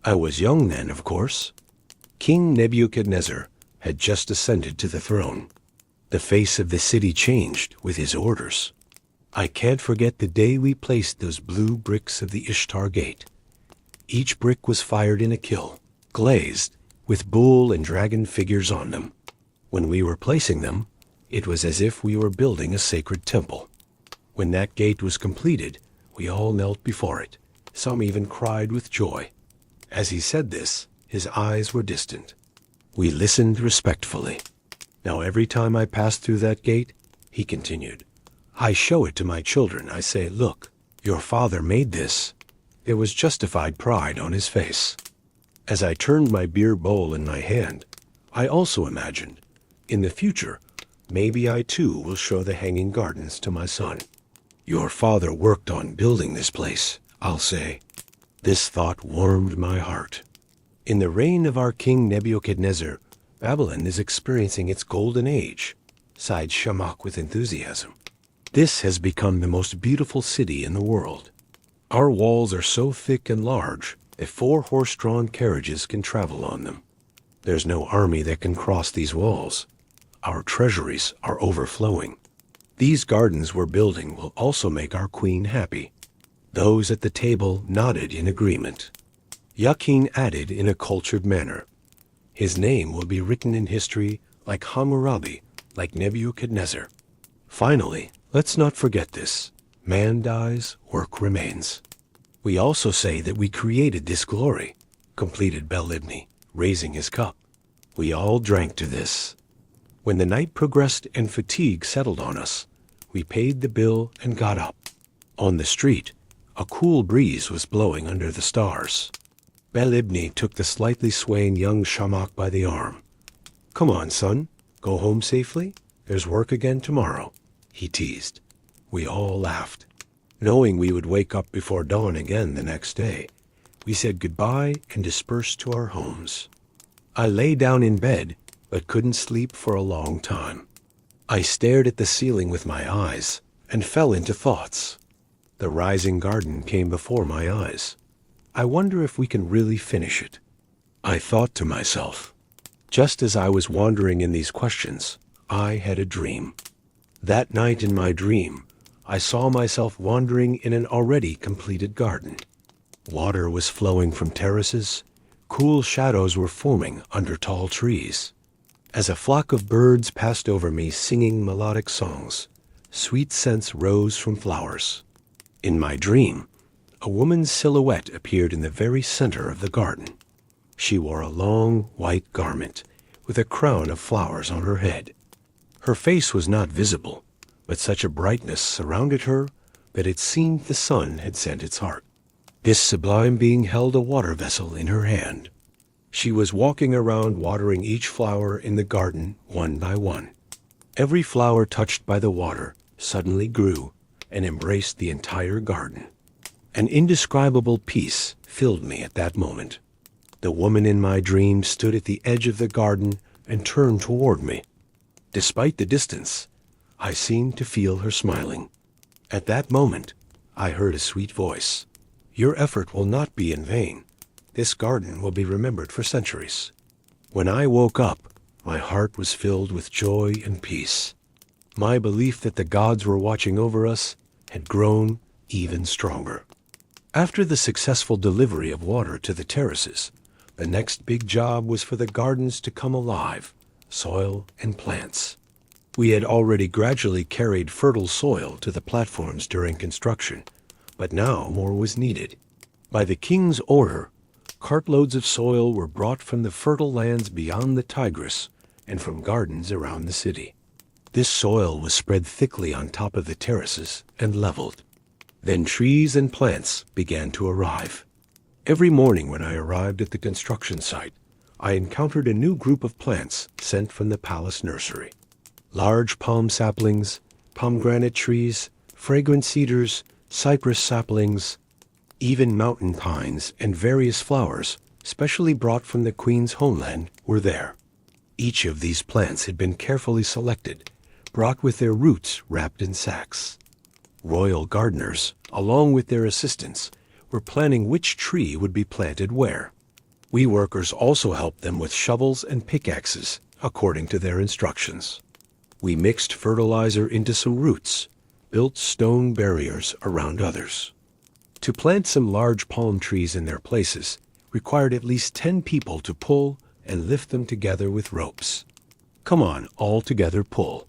I was young then, of course. King Nebuchadnezzar had just ascended to the throne. The face of the city changed with his orders. I can't forget the day we placed those blue bricks of the Ishtar Gate. Each brick was fired in a kiln, glazed, with bull and dragon figures on them. When we were placing them, it was as if we were building a sacred temple. When that gate was completed, we all knelt before it. Some even cried with joy. As he said this, his eyes were distant. We listened respectfully. Now every time I pass through that gate, he continued, I show it to my children. I say, look, your father made this. There was justified pride on his face. As I turned my beer bowl in my hand, I also imagined, in the future, maybe I too will show the hanging gardens to my son. Your father worked on building this place, I'll say. This thought warmed my heart. In the reign of our king Nebuchadnezzar, Babylon is experiencing its golden age, sighed Shamak with enthusiasm. This has become the most beautiful city in the world. Our walls are so thick and large that 4 horse-drawn carriages can travel on them. There's no army that can cross these walls. Our treasuries are overflowing. These gardens we're building will also make our queen happy. Those at the table nodded in agreement. Yakin added in a cultured manner, his name will be written in history like Hammurabi, like Nebuchadnezzar. Finally, let's not forget this. Man dies, work remains. We also say that we created this glory, completed Baalibni, raising his cup. We all drank to this. When the night progressed and fatigue settled on us, we paid the bill and got up. On the street, a cool breeze was blowing under the stars. Baalibni took the slightly swaying young Shamak by the arm. Come on, son, go home safely. There's work again tomorrow, he teased. We all laughed. Knowing we would wake up before dawn again the next day, we said goodbye and dispersed to our homes. I lay down in bed, but couldn't sleep for a long time. I stared at the ceiling with my eyes and fell into thoughts. The rising garden came before my eyes. I wonder if we can really finish it. I thought to myself. Just as I was wandering in these questions, I had a dream. That night in my dream, I saw myself wandering in an already completed garden. Water was flowing from terraces. Cool shadows were forming under tall trees. As a flock of birds passed over me singing melodic songs, sweet scents rose from flowers. In my dream, a woman's silhouette appeared in the very center of the garden. She wore a long, white garment with a crown of flowers on her head. Her face was not visible, but such a brightness surrounded her that it seemed the sun had sent its heart. This sublime being held a water vessel in her hand. She was walking around watering each flower in the garden one by one. Every flower touched by the water suddenly grew and embraced the entire garden. An indescribable peace filled me at that moment. The woman in my dream stood at the edge of the garden and turned toward me. Despite the distance, I seemed to feel her smiling. At that moment, I heard a sweet voice. Your effort will not be in vain. This garden will be remembered for centuries. When I woke up, my heart was filled with joy and peace. My belief that the gods were watching over us had grown even stronger. After the successful delivery of water to the terraces, the next big job was for the gardens to come alive, soil and plants. We had already gradually carried fertile soil to the platforms during construction, but now more was needed. By the king's order, cartloads of soil were brought from the fertile lands beyond the Tigris and from gardens around the city. This soil was spread thickly on top of the terraces and leveled. Then trees and plants began to arrive. Every morning when I arrived at the construction site, I encountered a new group of plants sent from the palace nursery. Large palm saplings, pomegranate trees, fragrant cedars, cypress saplings, even mountain pines and various flowers, specially brought from the queen's homeland, were there. Each of these plants had been carefully selected, brought with their roots wrapped in sacks. Royal gardeners, along with their assistants, were planning which tree would be planted where. We workers also helped them with shovels and pickaxes, according to their instructions. We mixed fertilizer into some roots, built stone barriers around others. To plant some large palm trees in their places required at least 10 people to pull and lift them together with ropes. Come on, all together pull.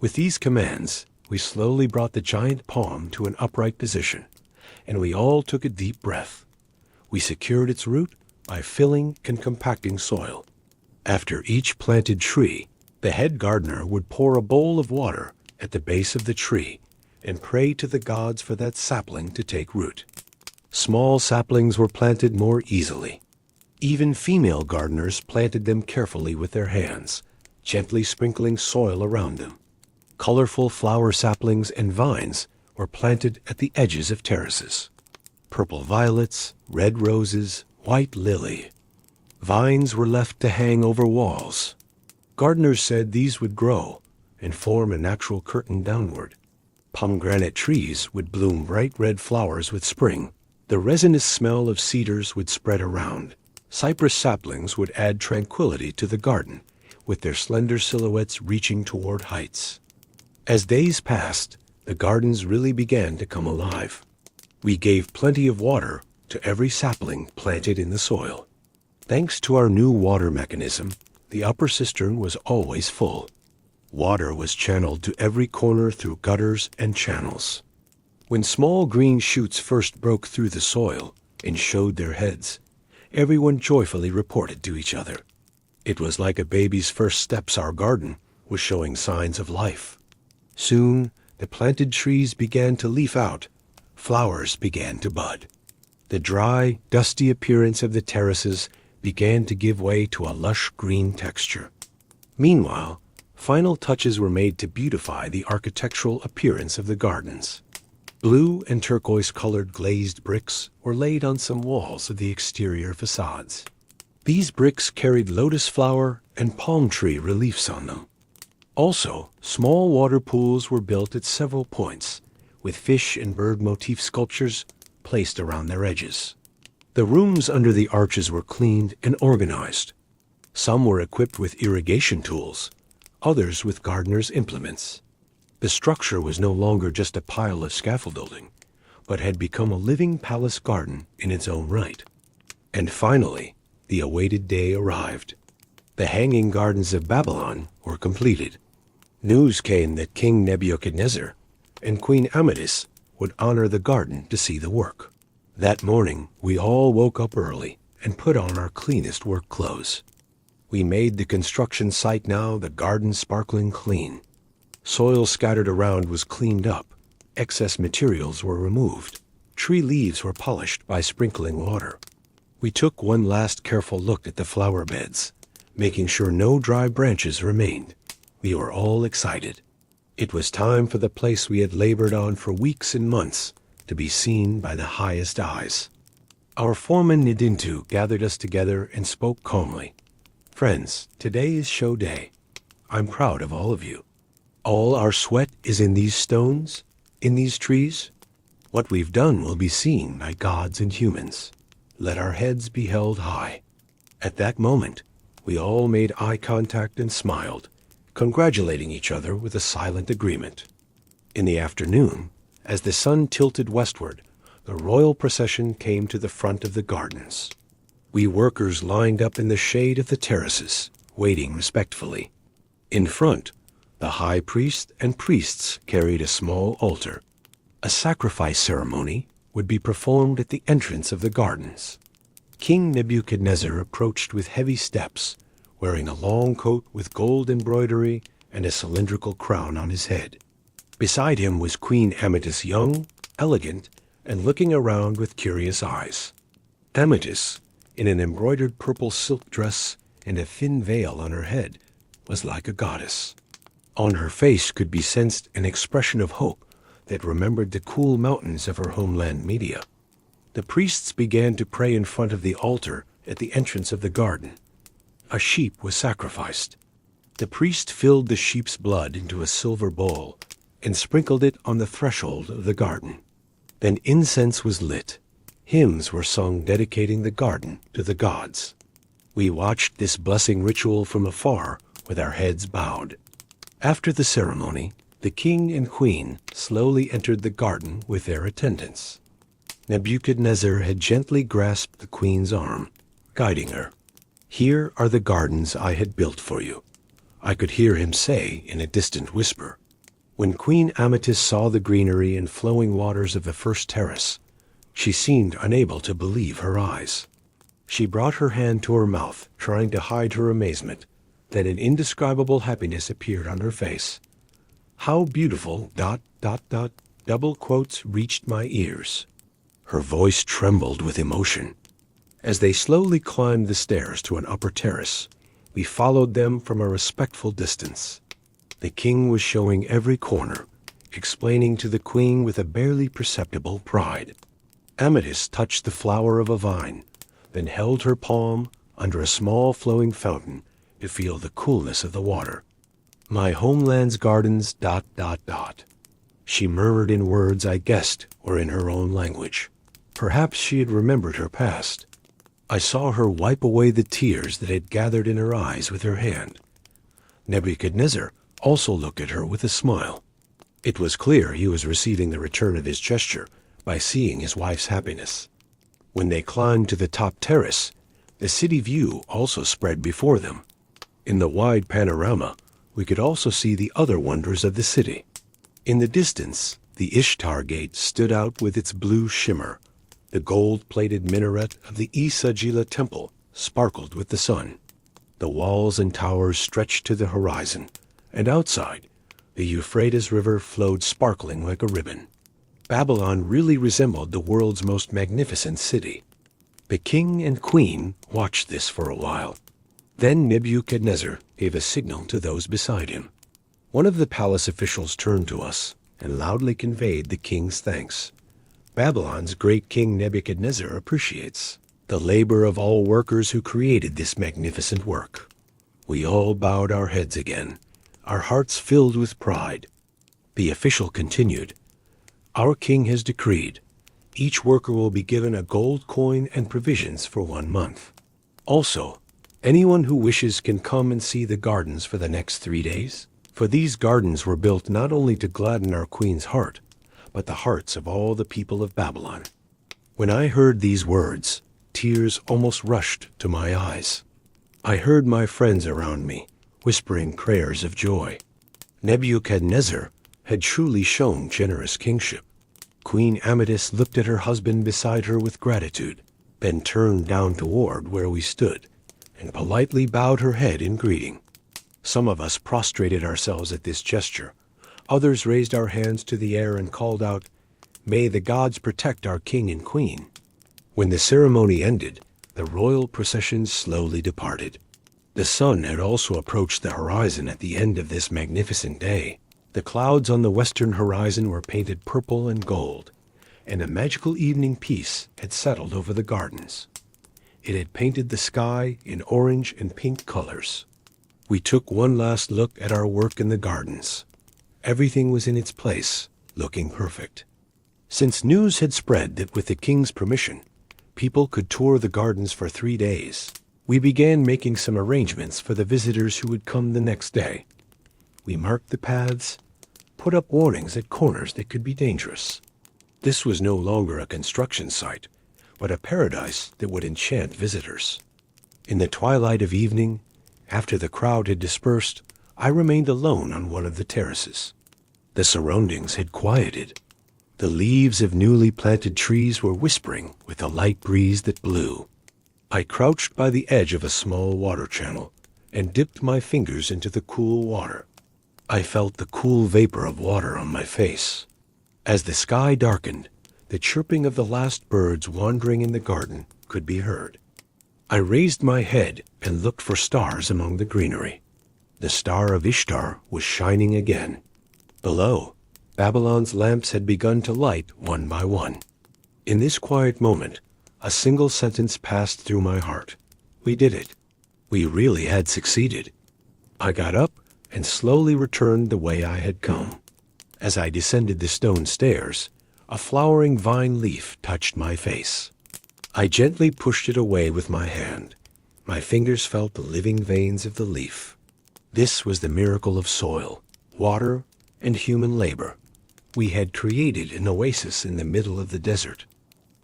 With these commands, we slowly brought the giant palm to an upright position, and we all took a deep breath. We secured its root by filling and compacting soil. After each planted tree, the head gardener would pour a bowl of water at the base of the tree and pray to the gods for that sapling to take root. Small saplings were planted more easily. Even female gardeners planted them carefully with their hands, gently sprinkling soil around them. Colorful flower saplings and vines were planted at the edges of terraces. Purple violets, red roses, white lily. Vines were left to hang over walls. Gardeners said these would grow and form a natural curtain downward. Pomegranate trees would bloom bright red flowers with spring. The resinous smell of cedars would spread around. Cypress saplings would add tranquility to the garden, with their slender silhouettes reaching toward heights. As days passed, the gardens really began to come alive. We gave plenty of water to every sapling planted in the soil. Thanks to our new water mechanism, the upper cistern was always full. Water was channeled to every corner through gutters and channels. When small green shoots first broke through the soil and showed their heads, everyone joyfully reported to each other. It was like a baby's first steps. Our garden was showing signs of life. Soon, the planted trees began to leaf out. Flowers began to bud. The dry, dusty appearance of the terraces began to give way to a lush green texture. Meanwhile, final touches were made to beautify the architectural appearance of the gardens. Blue and turquoise-colored glazed bricks were laid on some walls of the exterior facades. These bricks carried lotus flower and palm tree reliefs on them. Also, small water pools were built at several points, with fish and bird motif sculptures placed around their edges. The rooms under the arches were cleaned and organized. Some were equipped with irrigation tools, others with gardeners' implements. The structure was no longer just a pile of scaffolding, but had become a living palace garden in its own right. And finally, the awaited day arrived. The hanging gardens of Babylon were completed. News came that King Nebuchadnezzar and Queen Amethyst would honor the garden to see the work. That morning, we all woke up early and put on our cleanest work clothes. We made the construction site now the garden sparkling clean. Soil scattered around was cleaned up. Excess materials were removed. Tree leaves were polished by sprinkling water. We took one last careful look at the flower beds, making sure no dry branches remained. We were all excited. It was time for the place we had labored on for weeks and months to be seen by the highest eyes. Our foreman Nidintu gathered us together and spoke calmly. Friends, today is show day. I'm proud of all of you. All our sweat is in these stones, in these trees. What we've done will be seen by gods and humans. Let our heads be held high. At that moment, we all made eye contact and smiled, congratulating each other with a silent agreement. In the afternoon, as the sun tilted westward, the royal procession came to the front of the gardens. We workers lined up in the shade of the terraces, waiting respectfully. In front, the high priest and priests carried a small altar. A sacrifice ceremony would be performed at the entrance of the gardens. King Nebuchadnezzar approached with heavy steps, wearing a long coat with gold embroidery and a cylindrical crown on his head. Beside him was Queen Amethyst, young, elegant, and looking around with curious eyes. Amethyst, in an embroidered purple silk dress and a thin veil on her head, was like a goddess. On her face could be sensed an expression of hope that remembered the cool mountains of her homeland Media. The priests began to pray in front of the altar at the entrance of the garden. A sheep was sacrificed. The priest filled the sheep's blood into a silver bowl and sprinkled it on the threshold of the garden. Then incense was lit. Hymns were sung dedicating the garden to the gods. We watched this blessing ritual from afar with our heads bowed. After the ceremony, the king and queen slowly entered the garden with their attendants. Nebuchadnezzar had gently grasped the queen's arm, guiding her. "Here are the gardens I had built for you," I could hear him say in a distant whisper. When Queen Amethyst saw the greenery and flowing waters of the first terrace, she seemed unable to believe her eyes. She brought her hand to her mouth, trying to hide her amazement. Then an indescribable happiness appeared on her face. "How beautiful, ... double quotes reached my ears." Her voice trembled with emotion. As they slowly climbed the stairs to an upper terrace, we followed them from a respectful distance. The king was showing every corner, explaining to the queen with a barely perceptible pride. Amethyst touched the flower of a vine, then held her palm under a small flowing fountain to feel the coolness of the water. "My homeland's gardens ... She murmured in words I guessed were in her own language. Perhaps she had remembered her past. I saw her wipe away the tears that had gathered in her eyes with her hand. Nebuchadnezzar also looked at her with a smile. It was clear he was receiving the return of his gesture by seeing his wife's happiness. When they climbed to the top terrace, the city view also spread before them. In the wide panorama, we could also see the other wonders of the city. In the distance, the Ishtar Gate stood out with its blue shimmer. The gold-plated minaret of the Isagila Temple sparkled with the sun. The walls and towers stretched to the horizon, and outside, the Euphrates River flowed sparkling like a ribbon. Babylon really resembled the world's most magnificent city. The king and queen watched this for a while. Then Nebuchadnezzar gave a signal to those beside him. One of the palace officials turned to us and loudly conveyed the king's thanks. Babylon's great king Nebuchadnezzar appreciates the labor of all workers who created this magnificent work. We all bowed our heads again, our hearts filled with pride. The official continued, "Our king has decreed, each worker will be given a gold coin and provisions for 1 month. Also, anyone who wishes can come and see the gardens for the next 3 days. For these gardens were built not only to gladden our queen's heart, but the hearts of all the people of Babylon." When I heard these words, tears almost rushed to my eyes. I heard my friends around me whispering prayers of joy. Nebuchadnezzar had truly shown generous kingship. Queen Amethyst looked at her husband beside her with gratitude, then turned down toward where we stood, and politely bowed her head in greeting. Some of us prostrated ourselves at this gesture. Others raised our hands to the air and called out, "May the gods protect our king and queen." When the ceremony ended, the royal procession slowly departed. The sun had also approached the horizon at the end of this magnificent day. The clouds on the western horizon were painted purple and gold, and a magical evening peace had settled over the gardens. It had painted the sky in orange and pink colors. We took one last look at our work in the gardens. Everything was in its place, looking perfect. Since news had spread that with the king's permission, people could tour the gardens for 3 days, we began making some arrangements for the visitors who would come the next day. We marked the paths, put up warnings at corners that could be dangerous. This was no longer a construction site, but a paradise that would enchant visitors. In the twilight of evening, after the crowd had dispersed, I remained alone on one of the terraces. The surroundings had quieted. The leaves of newly planted trees were whispering with the light breeze that blew. I crouched by the edge of a small water channel and dipped my fingers into the cool water. I felt the cool vapor of water on my face. As the sky darkened, the chirping of the last birds wandering in the garden could be heard. I raised my head and looked for stars among the greenery. The star of Ishtar was shining again. Below, Babylon's lamps had begun to light one by one. In this quiet moment, a single sentence passed through my heart. We did it. We really had succeeded. I got up and slowly returned the way I had come. As I descended the stone stairs, a flowering vine leaf touched my face. I gently pushed it away with my hand. My fingers felt the living veins of the leaf. This was the miracle of soil, water, and human labor. We had created an oasis in the middle of the desert.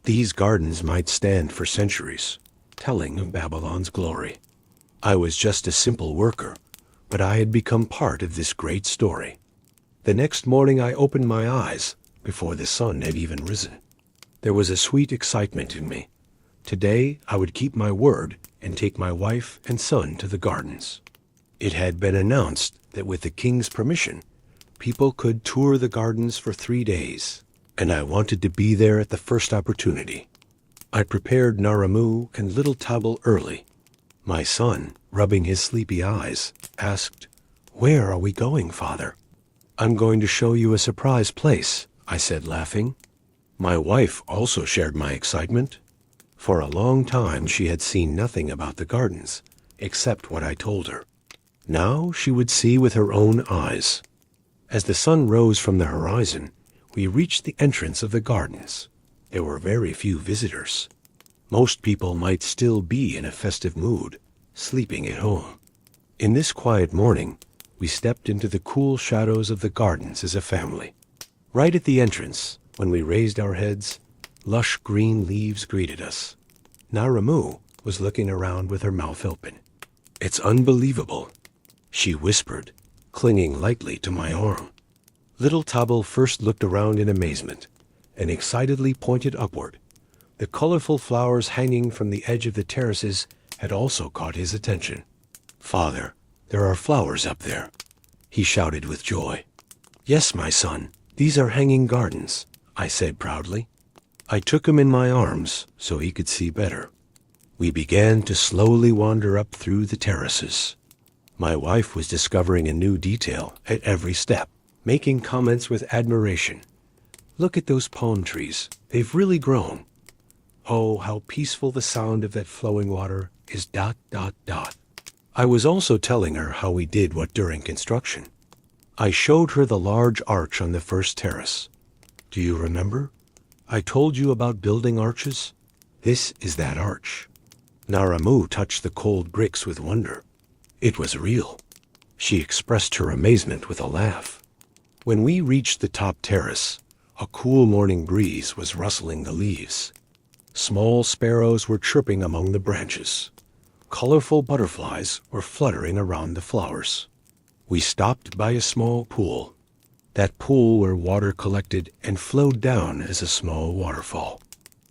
These gardens might stand for centuries, telling of Babylon's glory. I was just a simple worker, but I had become part of this great story. The next morning I opened my eyes before the sun had even risen. There was a sweet excitement in me. Today I would keep my word and take my wife and son to the gardens. It had been announced that with the king's permission, people could tour the gardens for 3 days, and I wanted to be there at the first opportunity. I prepared Naramu and little Tabal early. My son, rubbing his sleepy eyes, asked, "Where are we going, Father?" "I'm going to show you a surprise place," I said, laughing. My wife also shared my excitement. For a long time she had seen nothing about the gardens, except what I told her. Now she would see with her own eyes. As the sun rose from the horizon, we reached the entrance of the gardens. There were very few visitors. Most people might still be in a festive mood, sleeping at home. In this quiet morning, we stepped into the cool shadows of the gardens as a family. Right at the entrance, when we raised our heads, lush green leaves greeted us. Naramu was looking around with her mouth open. "It's unbelievable," she whispered, clinging lightly to my arm. Little Tabal first looked around in amazement and excitedly pointed upward. The colorful flowers hanging from the edge of the terraces had also caught his attention. "Father, there are flowers up there," he shouted with joy. "Yes, my son, these are hanging gardens," I said proudly. I took him in my arms so he could see better. We began to slowly wander up through the terraces. My wife was discovering a new detail at every step, making comments with admiration. "Look at those palm trees. They've really grown. Oh, how peaceful the sound of that flowing water is ... I was also telling her how we did what during construction. I showed her the large arch on the first terrace. "Do you remember? I told you about building arches? This is that arch." Naramu touched the cold bricks with wonder. It was real. She expressed her amazement with a laugh. When we reached the top terrace, a cool morning breeze was rustling the leaves. Small sparrows were chirping among the branches. Colorful butterflies were fluttering around the flowers. We stopped by a small pool. That pool where water collected and flowed down as a small waterfall.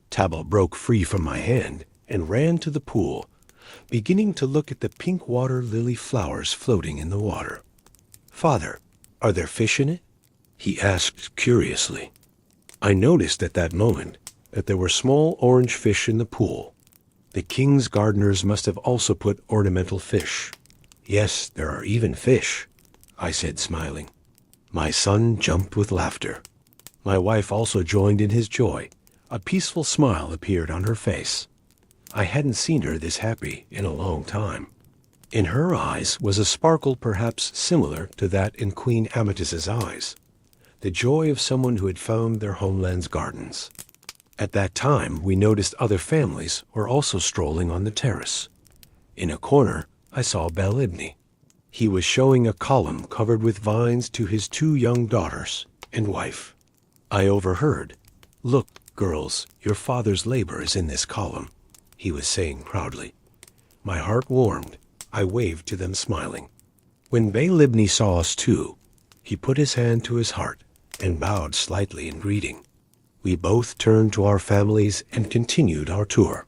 Tabal broke free from my hand and ran to the pool, beginning to look at the pink water lily flowers floating in the water. "Father, are there fish in it?" he asked curiously. I noticed at that moment that there were small orange fish in the pool. The king's gardeners must have also put ornamental fish. "Yes, there are even fish," I said, smiling. My son jumped with laughter. My wife also joined in his joy. A peaceful smile appeared on her face. I hadn't seen her this happy in a long time. In her eyes was a sparkle perhaps similar to that in Queen Amethyst's eyes, the joy of someone who had found their homeland's gardens. At that time, we noticed other families were also strolling on the terrace. In a corner, I saw Bel-Ibni. He was showing a column covered with vines to his 2 young daughters and wife. I overheard, "Look, girls, your father's labor is in this column," he was saying proudly. My heart warmed. I waved to them, smiling. When Bel-Ibni saw us too, he put his hand to his heart and bowed slightly in greeting. We both turned to our families and continued our tour.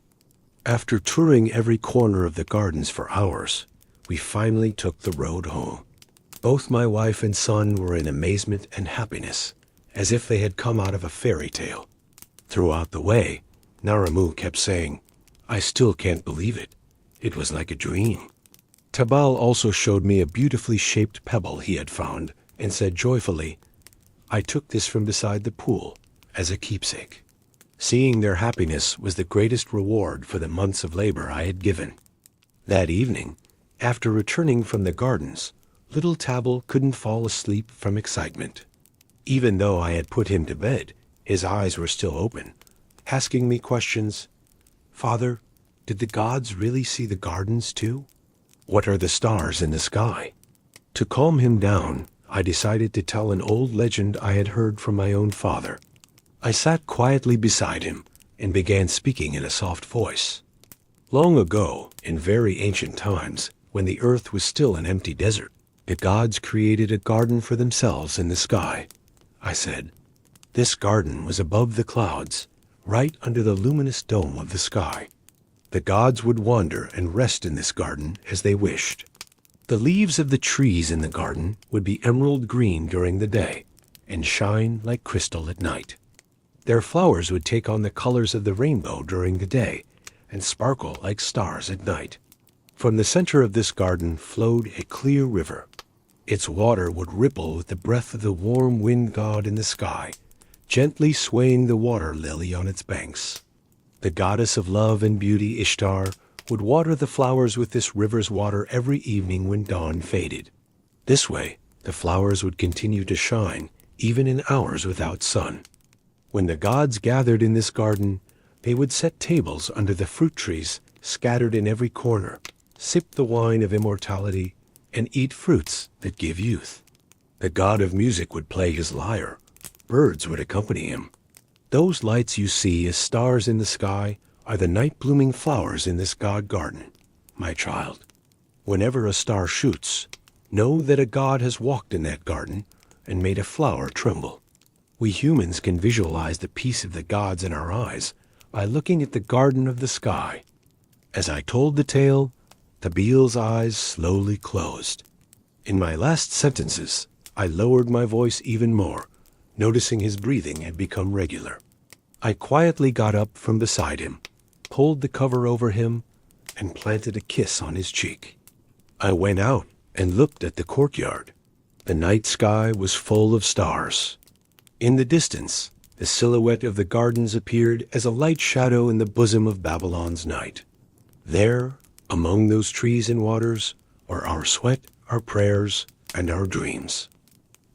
After touring every corner of the gardens for hours, we finally took the road home. Both my wife and son were in amazement and happiness, as if they had come out of a fairy tale. Throughout the way, Naramu kept saying, "I still can't believe it. It was like a dream." Tabal also showed me a beautifully shaped pebble he had found and said joyfully, I took this from beside the pool as a keepsake. Seeing their happiness was the greatest reward for the months of labor I had given. That evening, after returning from the gardens, little Tabble couldn't fall asleep from excitement. Even though I had put him to bed, his eyes were still open, asking me questions. Father, did the gods really see the gardens too? What are the stars in the sky? To calm him down, I decided to tell an old legend I had heard from my own father. I sat quietly beside him and began speaking in a soft voice. Long ago, in very ancient times, when the earth was still an empty desert, the gods created a garden for themselves in the sky, I said. This garden was above the clouds, right under the luminous dome of the sky. The gods would wander and rest in this garden as they wished. The leaves of the trees in the garden would be emerald green during the day and shine like crystal at night. Their flowers would take on the colors of the rainbow during the day and sparkle like stars at night. From the center of this garden flowed a clear river. Its water would ripple with the breath of the warm wind god in the sky, gently swaying the water lily on its banks. The goddess of love and beauty, Ishtar, would water the flowers with this river's water every evening when dawn faded. This way, the flowers would continue to shine, even in hours without sun. When the gods gathered in this garden, they would set tables under the fruit trees scattered in every corner, sip the wine of immortality, and eat fruits that give youth. The god of music would play his lyre. Birds would accompany him. Those lights you see as stars in the sky are the night-blooming flowers in this god garden, my child. Whenever a star shoots, know that a god has walked in that garden and made a flower tremble. We humans can visualize the peace of the gods in our eyes by looking at the garden of the sky. As I told the tale, Tabil's eyes slowly closed. In my last sentences, I lowered my voice even more, noticing his breathing had become regular. I quietly got up from beside him, pulled the cover over him, and planted a kiss on his cheek. I went out and looked at the courtyard. The night sky was full of stars. In the distance, the silhouette of the gardens appeared as a light shadow in the bosom of Babylon's night. There, among those trees and waters, were our sweat, our prayers, and our dreams.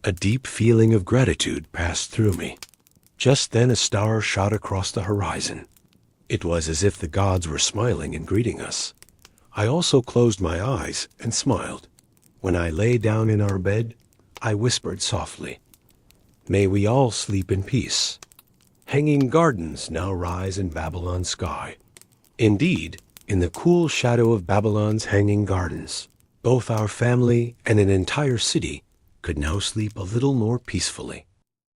A deep feeling of gratitude passed through me. Just then a star shot across the horizon. It was as if the gods were smiling and greeting us. I also closed my eyes and smiled. When I lay down in our bed, I whispered softly, "May we all sleep in peace." Hanging gardens now rise in Babylon's sky. Indeed, in the cool shadow of Babylon's hanging gardens, both our family and an entire city could now sleep a little more peacefully.